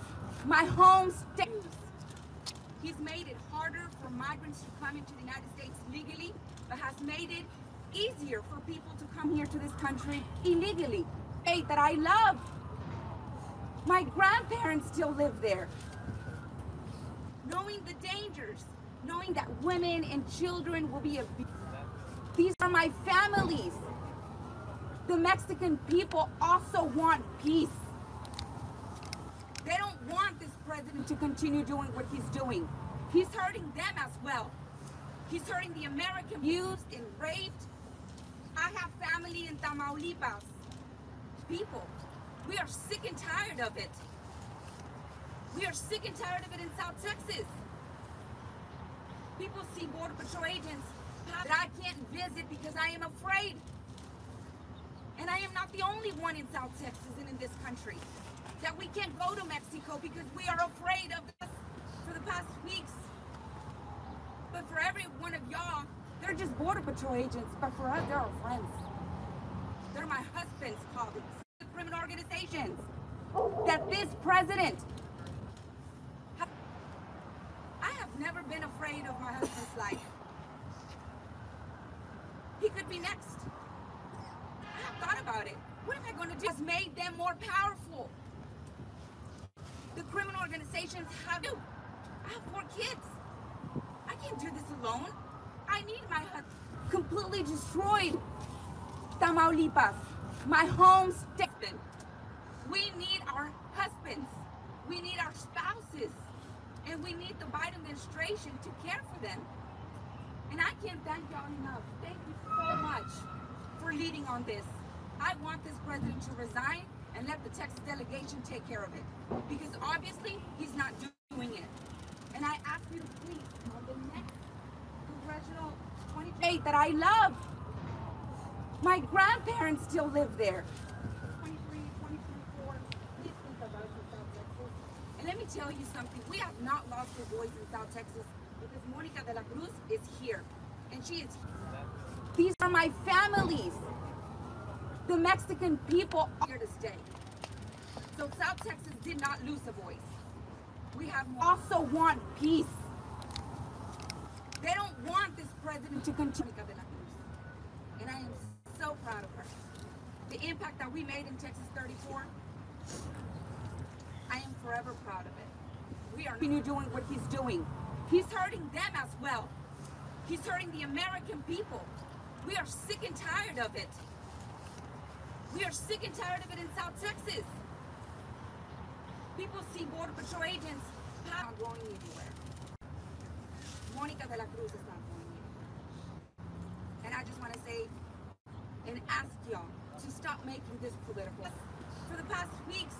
my home state. He's made it harder for migrants to come into the United States legally, but has made it easier for people to come here to this country illegally. State that I love. My grandparents still live there. Knowing the dangers, knowing that women and children will be abused. These are my families. The Mexican people also want peace. They don't want this president to continue doing what he's doing. He's hurting them as well. He's hurting the American abused and raped. I have family in Tamaulipas. People, we are sick and tired of it. We are sick and tired of it in South Texas. People see Border Patrol agents that I can't visit because I am afraid. And I am not the only one in South Texas and in this country. That we can't go to Mexico because we are afraid of this for the past weeks. But for every one of y'all, they're just Border Patrol agents, but for us, they're our friends. They're my husband's colleagues. The criminal organizations. That this president... I have never been afraid of my husband's life. He could be next. I have thought about it. What am I going to do? It's made them more powerful. The criminal organizations have you. I have 4 kids. I can't do this alone. I need my husband. Completely destroyed Tamaulipas. My home's husband. We need our husbands. We need our spouses. And we need the Biden administration to care for them. And I can't thank y'all enough. Thank you so much for leading on this. I want this president to resign and let the Texas delegation take care of it. Because obviously, he's not doing it. And I ask you to please, on the next congressional 28 that I love, my grandparents still live there. 23, 24, please think about us in South Texas. And let me tell you something, we have not lost a voice in South Texas because Monica de la Cruz is here. And she is here. These are my families. The Mexican people are here to stay. So South Texas did not lose a voice. We have also want peace. They don't want this president to continue. And I am so proud of her. The impact that we made in Texas 34, I am forever proud of it. We are continue doing what he's doing. He's hurting them as well. He's hurting the American people. We are sick and tired of it. We are sick and tired of it in South Texas. People see Border Patrol agents not going anywhere. Monica de la Cruz is not going anywhere. And I just want to say and ask y'all to stop making this political. For the past weeks,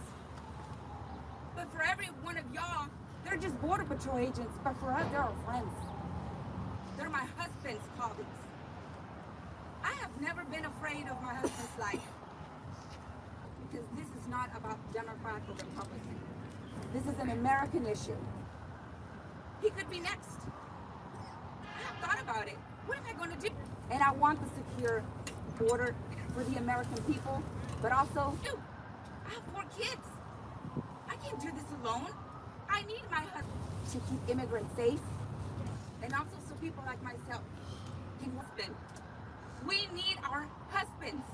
but for every one of y'all, they're just Border Patrol agents, but for us, they're our friends. They're my husband's colleagues. I have never been afraid of my husband's life. Because this is not about Democrat or Republican. This is an American issue. He could be next. I have thought about it. What am I going to do? And I want the secure border for the American people, but also, I have 4 kids. I can't do this alone. I need my husband to keep immigrants safe, and also so people like myself can husband. We need our husbands.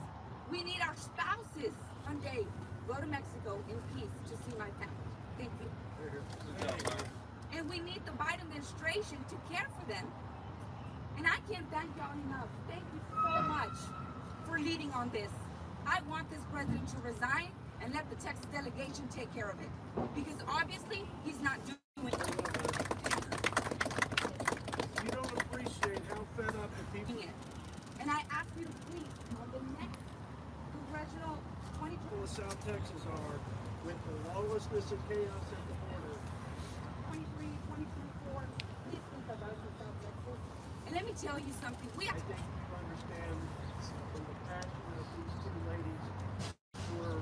We need our spouses. One day, go to Mexico in peace to see my family. Thank you. And we need the Biden administration to care for them. And I can't thank y'all enough. Thank you so much for leading on this. I want this president to resign and let the Texas delegation take care of it. Because obviously, he's not doing it. You don't appreciate how fed up the people. And I ask you to please, on the next congressional 20 of South Texas are with the lawlessness and chaos at the border. 23, 24, please think about us in South Texas. And let me tell you something. I think you understand from the passion of these 2 ladies who are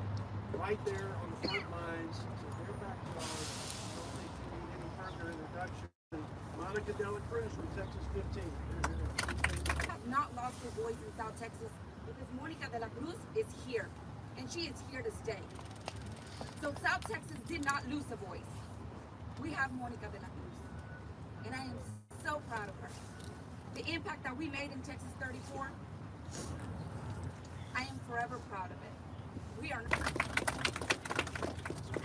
right there on the front lines, so their backyard. I don't think you need any further introduction. Monica de la Cruz from Texas 15. I have not lost her voice in South Texas because Monica de la Cruz is here. And she is here to stay. So South Texas did not lose a voice. We have Monica de la Cruz. And I am so proud of her. The impact that we made in Texas 34, I am forever proud of it. We are not.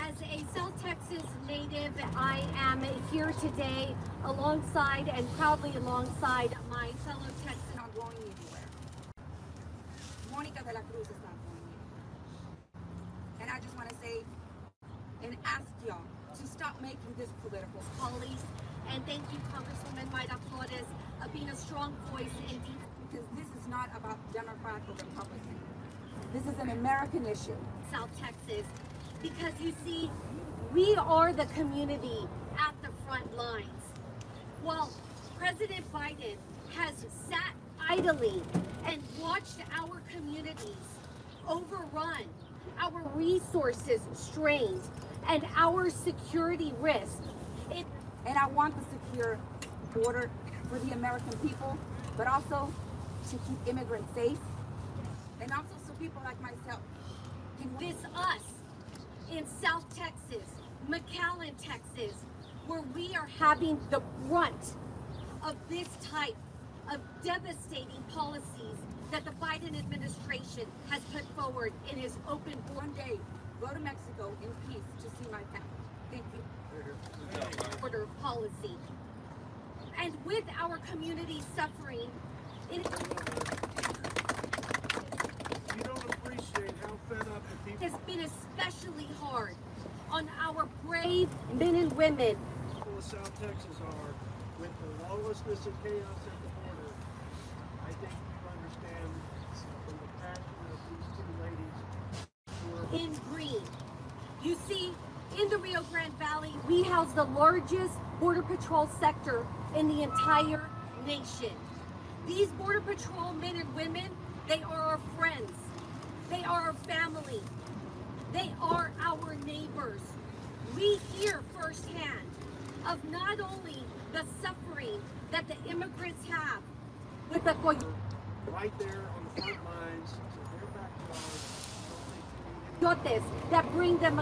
As a South Texas native, I am here today alongside and proudly alongside my fellow Texans. Not going anywhere. Monica de la Cruz is not going anywhere. And I just want to say and ask y'all to stop making this political. Colleagues, and thank you, Congresswoman Mayra Flores, being a strong voice in because this is not about Democrat or Republican. This is an American issue. South Texas, because you see, we are the community at the front lines. Well, President Biden has sat idly and watched our communities overrun, our resources strained, and our security risked. And I want the secure border for the American people, but also to keep immigrants safe, and also so people like myself can. This us in South Texas, McAllen, Texas, where we are having the brunt of this type of devastating policies that the Biden administration has put forward in his open One day, go to Mexico in peace to see my family. Thank you. border policy. And with our community suffering, You don't appreciate how fed up the people has been especially hard on our brave men and women. of South Texas are with the lawlessness and chaos at the border. I think you understand from the passion of these two ladies who are In green. You see, in the Rio Grande Valley, we house the largest Border Patrol sector in the entire nation. These Border Patrol men and women, they are our friends. They are our family. They are our neighbors. We hear firsthand of not only the suffering that the immigrants have with the right there on the front lines, so they're backyards. that bring them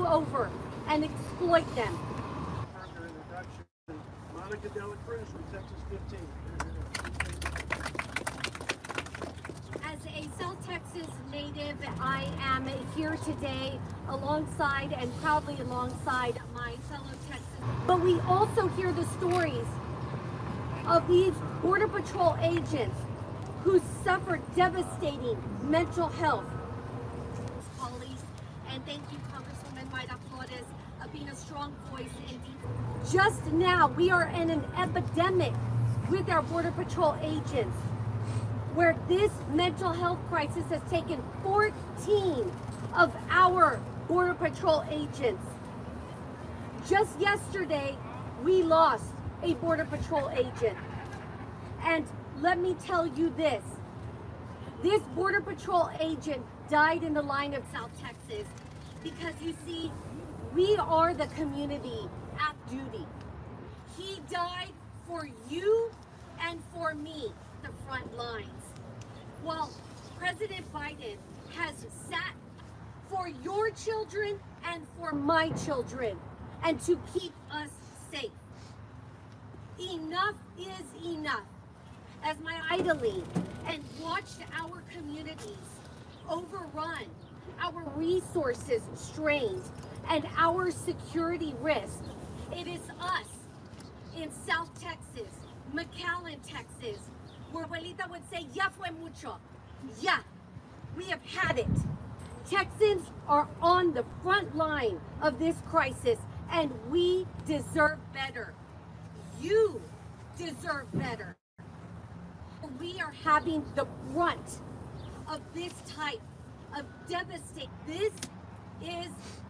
over and exploit them. Further introduction, Monica Dela Cruz from Texas 15. As a South Texas native, I am here today alongside and proudly alongside my fellow Texans. But we also hear the stories of these Border Patrol agents who suffered devastating mental health. Police, and thank you, Congresswoman Mayra Flores, of being a strong voice in just now, we are in an epidemic with our Border Patrol agents, where this mental health crisis has taken 14 of our Border Patrol agents. Just yesterday, we lost a Border Patrol agent. And let me tell you this, this Border Patrol agent died in the line of South Texas because, you see, we are the community at duty. He died for you and for me, the front lines. While President Biden has sat for your children and for my children and to keep us safe. Enough is enough. As my idly and watched our communities overrun, our resources strained, and our security risk, it is us in South Texas, McAllen, Texas, where Abuelita would say, ya fue mucho. Yeah, we have had it. Texans are on the front line of this crisis, and we deserve better. You deserve better. We are having the brunt of this type of devastation. This is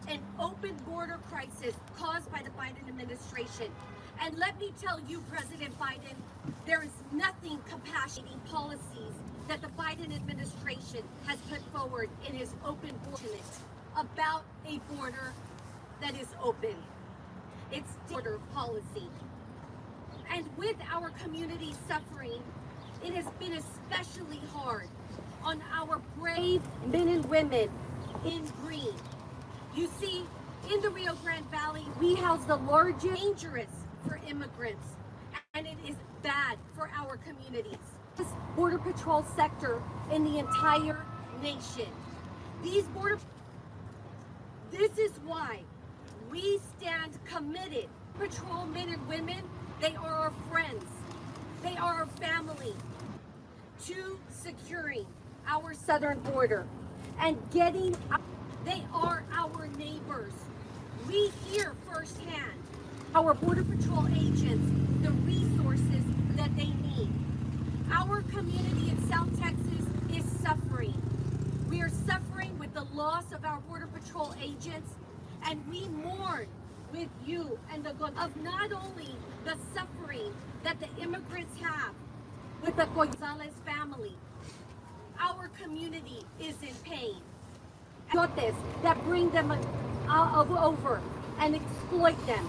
an open border crisis caused by the Biden administration. And let me tell you, President Biden, there is nothing compassionating policies that the Biden administration has put forward in his open border about a border that is open. It's border policy. And with our community suffering, it has been especially hard on our brave men and women in green. You see, in the Rio Grande Valley, we house the largest, dangerous for immigrants, and it is bad for our communities. This Border Patrol sector in the entire nation. This is why we stand committed. Patrol men and women, they are our friends. They are our family, to securing our southern border and getting, they are our neighbors. We hear firsthand our Border Patrol agents, the resources that they need. Our community in South Texas is suffering. We are suffering with the loss of our Border Patrol agents, and we mourn with you and the of not only the suffering that the immigrants have with the Gonzalez family. Our community is in pain. That bring them over and exploit them.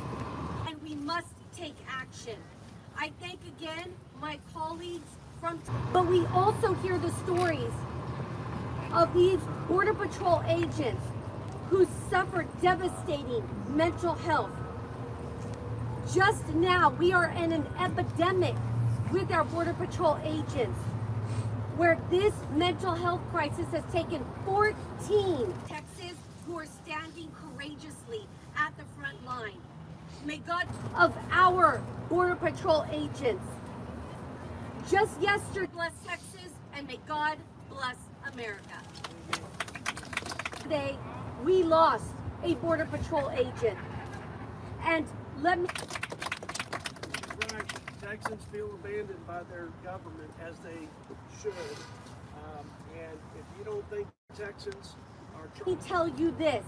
And we must take action. I thank again my colleagues from, but we also hear the stories of these Border Patrol agents who suffered devastating mental health. Just now, we are in an epidemic with our Border Patrol agents, where this mental health crisis has taken 14 Texas who are standing courageously at the front line. May God of our Border Patrol agents. Just yesterday, bless Texas, and may God bless America. Today, we lost a Border Patrol agent. And let me... Right. Texans feel abandoned by their government, as they should. And if you don't think Texans are... Let me tell you this.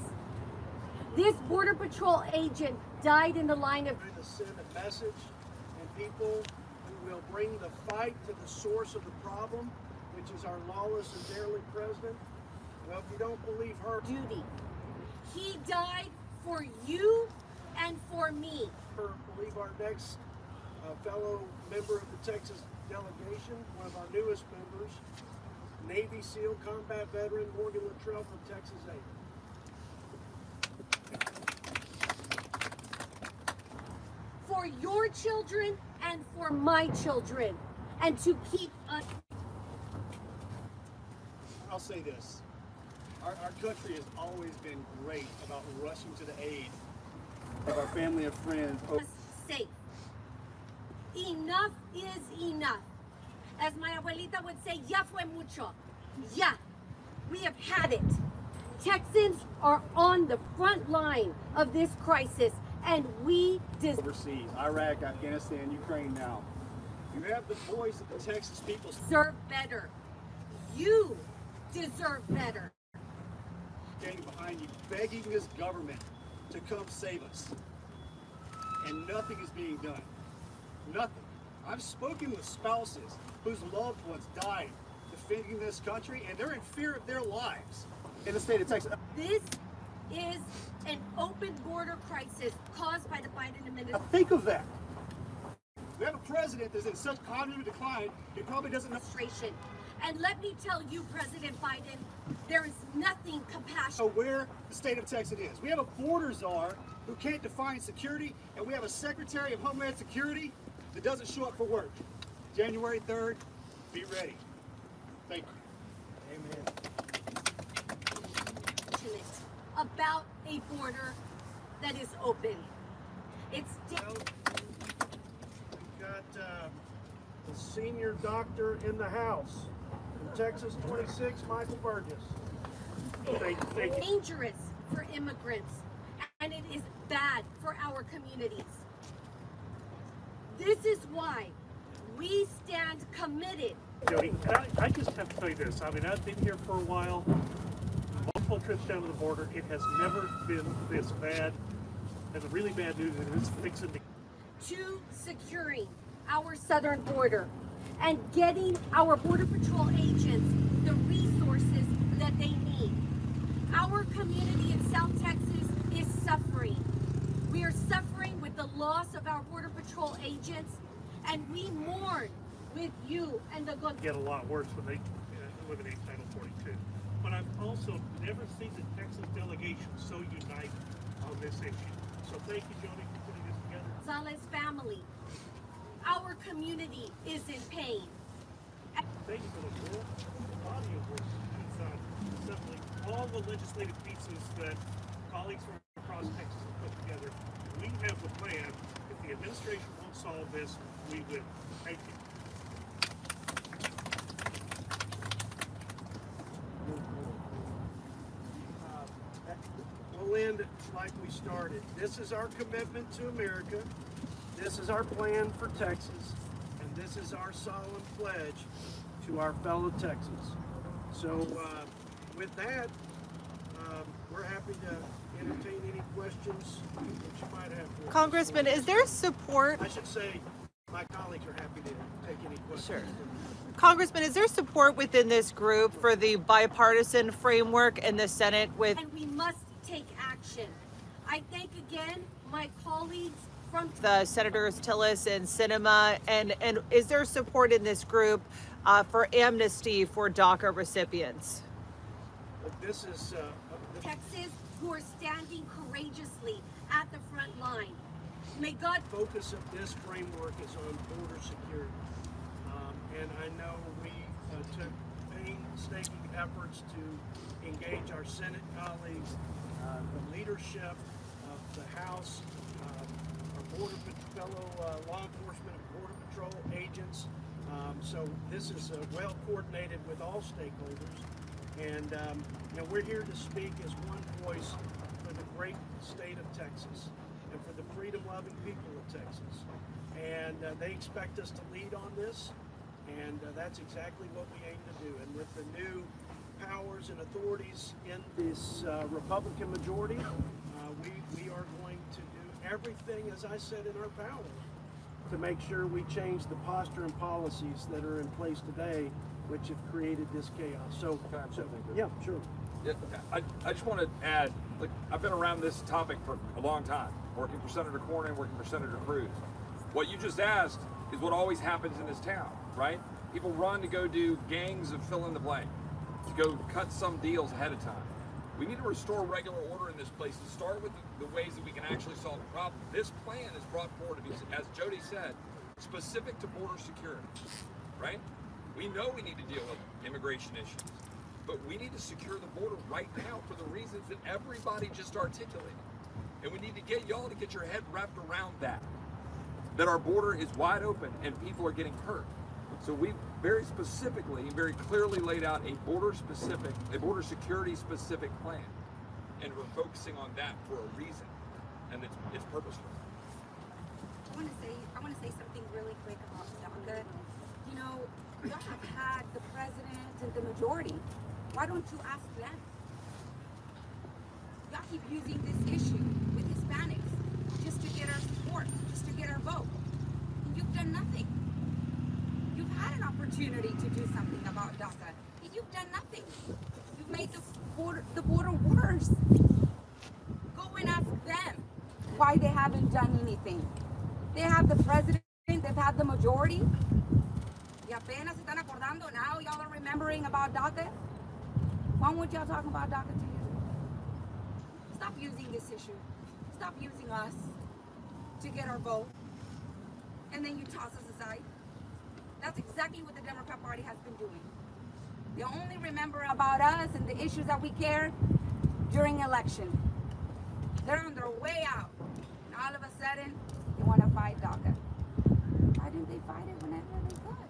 This Border Patrol agent died in the line of... ...to send a message, and people who will bring the fight to the source of the problem, which is our lawless and derelict president. Well, if you don't believe her... Jodey. He died for you and for me. Believe our next fellow member of the Texas delegation, one of our newest members, Navy SEAL combat veteran Morgan Luttrell from Texas A. For your children and for my children, and to keep us... I'll say this. Our country has always been great about rushing to the aid of our family and friends. Safe. Enough is enough. As my abuelita would say, ya fue mucho. Ya. We have had it. Texans are on the front line of this crisis, and we overseas, Iraq, Afghanistan, Ukraine now. You have the voice of the Texas people. Deserve better. You deserve better. Standing behind you, begging this government to come save us. And nothing is being done. Nothing. I've spoken with spouses whose loved ones died defending this country, and they're in fear of their lives in the state of Texas. This is an open border crisis caused by the Biden administration. Now think of that. We have a president that's in such cognitive decline, he probably doesn't know. And let me tell you, President Biden, there is nothing compassionate. So where the state of Texas is. We have a border czar who can't define security, and we have a Secretary of Homeland Security that doesn't show up for work. January 3rd, be ready. Thank you. Amen. About a border that is open. It's... Well, we've got the senior doctor in the House from Texas 26, Michael Burgess. Thank you. Dangerous for immigrants, and it is bad for our communities. This is why we stand committed. Jodey, I just have to tell you this. I mean, I've been here for a while. Multiple trips down to the border. It has never been this bad. And the really bad news is it's fixing to securing our southern border and getting our Border Patrol agents the resources that they need. Our community in South Texas is suffering. We are suffering with the loss of our Border Patrol agents, and we mourn with you and the good. Get a lot worse when they eliminate Title 42. But I've also never seen the Texas delegation so united on this issue. So thank you, Jodey, for putting this together. Gonzalez family, our community is in pain. Thank you for the full body of work inside assembling all the legislative pieces that colleagues from across Texas have put together. We have the plan. If the administration won't solve this, we will. Thank you. We'll end like we started. This is our commitment to America. This is our plan for Texas. And this is our solemn pledge to our fellow Texans. So with that, we're happy to entertain any questions that you might have for us. Congressman, is there support? I should say my colleagues are happy to take any questions. Sure. Congressman, is there support within this group for the bipartisan framework in the Senate with... And we must take action. I thank again my colleagues from the Senators Tillis and Sinema, and is there support in this group for amnesty for DACA recipients? This is Texas who are standing courageously at the front line. May God. Focus of this framework is on border security. And I know we took painstaking efforts to engage our Senate colleagues, the leadership of the House, our fellow law enforcement and border patrol agents. So this is well coordinated with all stakeholders. And we're here to speak as one voice for the great state of Texas and for the freedom-loving people of Texas. And they expect us to lead on this. And that's exactly what we aim to do. And with the new powers and authorities in this Republican majority, we are going to do everything, as I said, in our power to make sure we change the posture and policies that are in place today, which have created this chaos. So yeah, sure. Yeah, I just want to add, like, I've been around this topic for a long time, working for Senator Cornyn, working for Senator Cruz. What you just asked is what always happens in this town, right? People run to go do gangs of fill in the blank, to go cut some deals ahead of time. We need to restore regular order in this place and start with the ways that we can actually solve the problem. This plan is brought forward to be, as Jody said, specific to border security, right? We know we need to deal with immigration issues, but we need to secure the border right now for the reasons that everybody just articulated. And we need to get y'all to get your head wrapped around that our border is wide open and people are getting hurt. So we very specifically, very clearly laid out a border security specific plan. And we're focusing on that for a reason. And it's purposeful. I want to say something really quick about DACA. You know, y'all have had the president and the majority. Why don't you ask them? Y'all keep using this issue with Hispanics just to get our support, just to get our vote. And you've done nothing. You've had an opportunity to do something about DACA, and you've done nothing. You've made the border worse. Go and ask them why they haven't done anything. They have the president, they've had the majority. Y apenas se están acordando now, y'all are remembering about DACA. Why won't y'all talk about DACA together? Stop using this issue. Stop using us to get our vote, and then you toss us aside. That's exactly what the Democrat Party has been doing. They only remember about us and the issues that we care during election. They're on their way out, and all of a sudden, they want to fight DACA. Why didn't they fight it whenever they could?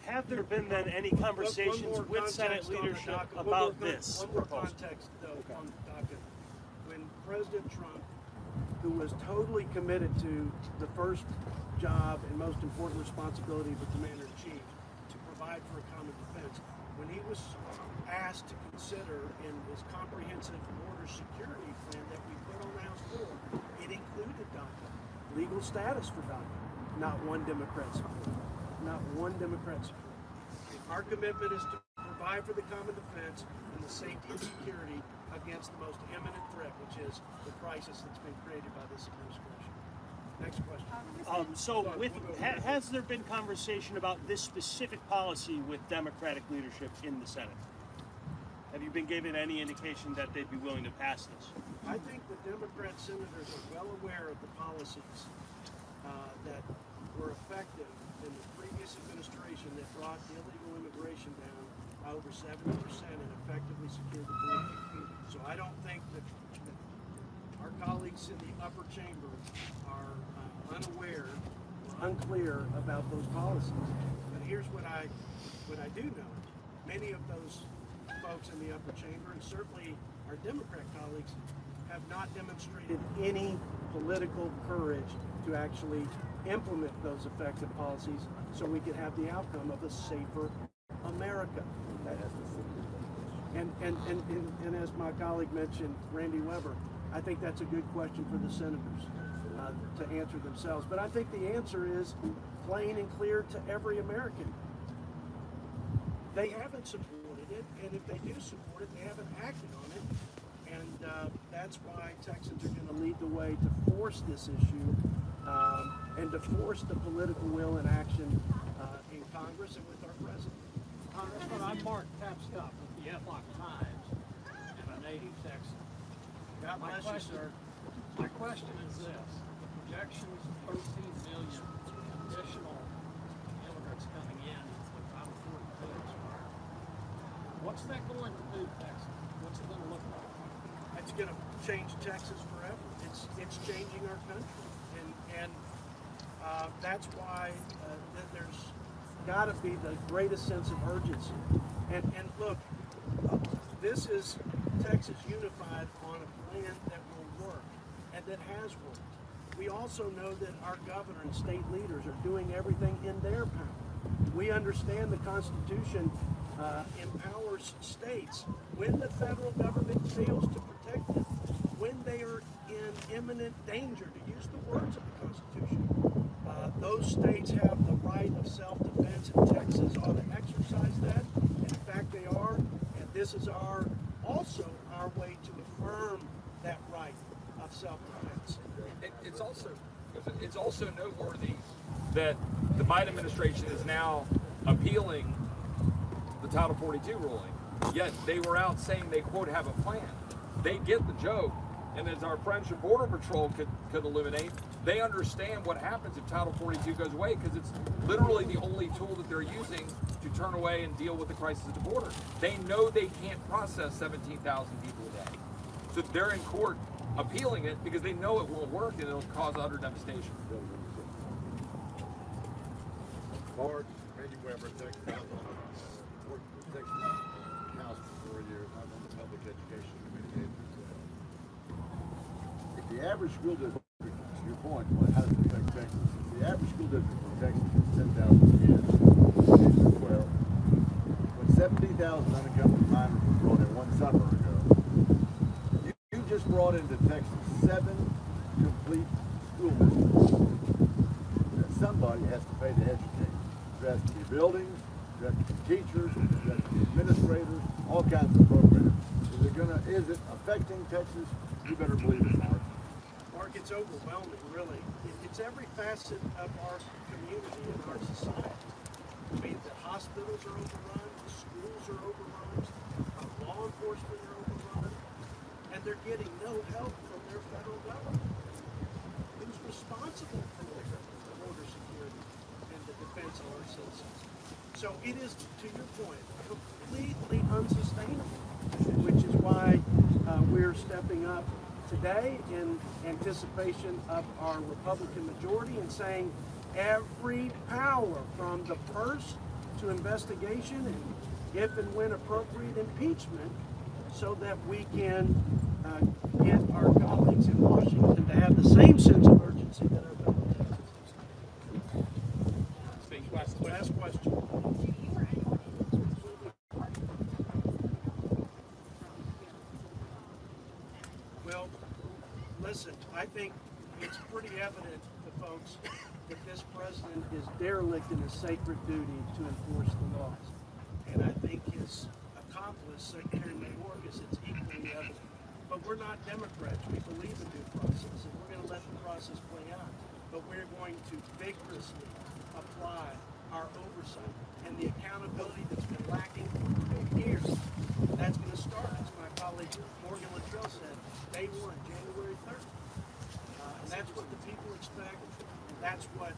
Have there been then any conversations with Senate leadership about this One more proposal? context, though, on DACA. When President Trump, who was totally committed to the first job and most important responsibility of the commander-in-chief, to provide for a common defense, when he was asked to consider in his comprehensive border security plan that we put on the House floor, it included DACA, legal status for DACA. Not one Democrat support. Not one Democrat support. Our commitment is to provide for the common defense and the safety and security against the most imminent threat, which is the crisis that's been created by this administration. Next question. Has there been conversation about this specific policy with Democratic leadership in the Senate? Have you been given any indication that they'd be willing to pass this? I think the Democrat senators are well aware of the policies that were effective in the previous administration that brought illegal immigration down by over 70% and effectively secured the border. So I don't think that our colleagues in the upper chamber are unaware or unclear about those policies. But here's what I do know. Many of those folks in the upper chamber, and certainly our Democrat colleagues, have not demonstrated any political courage to actually implement those effective policies so we can have the outcome of a safer America. And as my colleague mentioned, Randy Weber, I think that's a good question for the senators to answer themselves. But I think the answer is plain and clear to every American. They haven't supported it, and if they do support it, they haven't acted on it. And that's why Texans are going to lead the way to force this issue and to force the political will and action in Congress and with our president. Congressman, I'm Mark Tapscott with the F-Lock Times, and a native Texan. God bless you, sir. My question is this: the projections, 13 million additional immigrants coming in without a 42 expire. What's that going to do, Texas? What's it going to look like? It's going to change Texas forever. It's changing our country, and that's why there's got to be the greatest sense of urgency. And look, this is Texas unified on a plan that will work and that has worked. We also know that our governor and state leaders are doing everything in their power. We understand the Constitution empowers states when the federal government fails to protect them, when they are in imminent danger, to use the words of the Constitution. Those states have the right of self-defense, and Texas ought to exercise that. In fact, they are, and this is also our way to affirm that right of self-defense. It's also noteworthy that the Biden administration is now appealing the Title 42 ruling, yet they were out saying they, quote, have a plan. They get the joke, and as our friends from Border Patrol could illuminate, they understand what happens if Title 42 goes away, because it's literally the only tool that they're using to turn away and deal with the crisis at the border. They know they can't process 17,000 people a day. So they're in court appealing it because they know it won't work and it'll cause utter devastation. Mark, Randy Weber, Texas House for 4 years. I'm on the Public Education Committee. If the average school district, to your point, how does it affect Texas? If the average school district in Texas is 10,000 kids, well, when 70,000 unaccompanied minors were brought in one summer ago, you just brought into Texas 7 complete school districts that somebody has to pay to educate. There has to be buildings, there has to be teachers, there has to be administrators, all kinds of programs. Is it affecting Texas? You better believe it, Mark. Mark, it's overwhelming, really. It's every facet of our community and our society. I mean, the hospitals are overrun, the schools are overrun, law enforcement are overrun, and they're getting no help from their federal government. Who's responsible for border security and the defense of our citizens? So it is, to your point, completely unsustainable, which is why we're stepping up today in anticipation of our Republican majority and saying every power from the purse to investigation and if and when appropriate impeachment, so that we can get our colleagues in Washington to have the same sense of urgency that our fellow Texans. Last question. Well, listen, I think it's pretty evident to folks that this president is derelict in his sacred duty to enforce the laws. And I think his accomplice, Secretary Mayorkas, it's equally evident. But we're not Democrats. We believe in due process, and we're going to let the process play out. But we're going to vigorously apply our oversight and the accountability that's been lacking for years. That's going to start, as my colleague Morgan Luttrell said, day 1, January 3rd. And that's what the people expect. That's what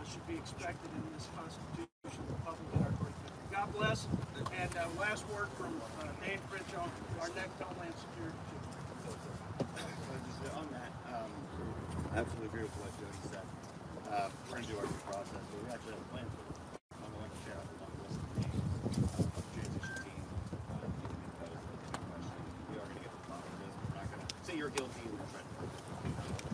should be expected in this constitutional republic in our great country. God bless. And last word from Dan Crenshaw, our next Homeland Security Chief. On that, I absolutely agree with what Jody said. We're going to do our due process, but we actually have a plan for it. I'm going to share with the transition team. We are going to get to the bottom of this. We're not going to say you're guilty and we're trying to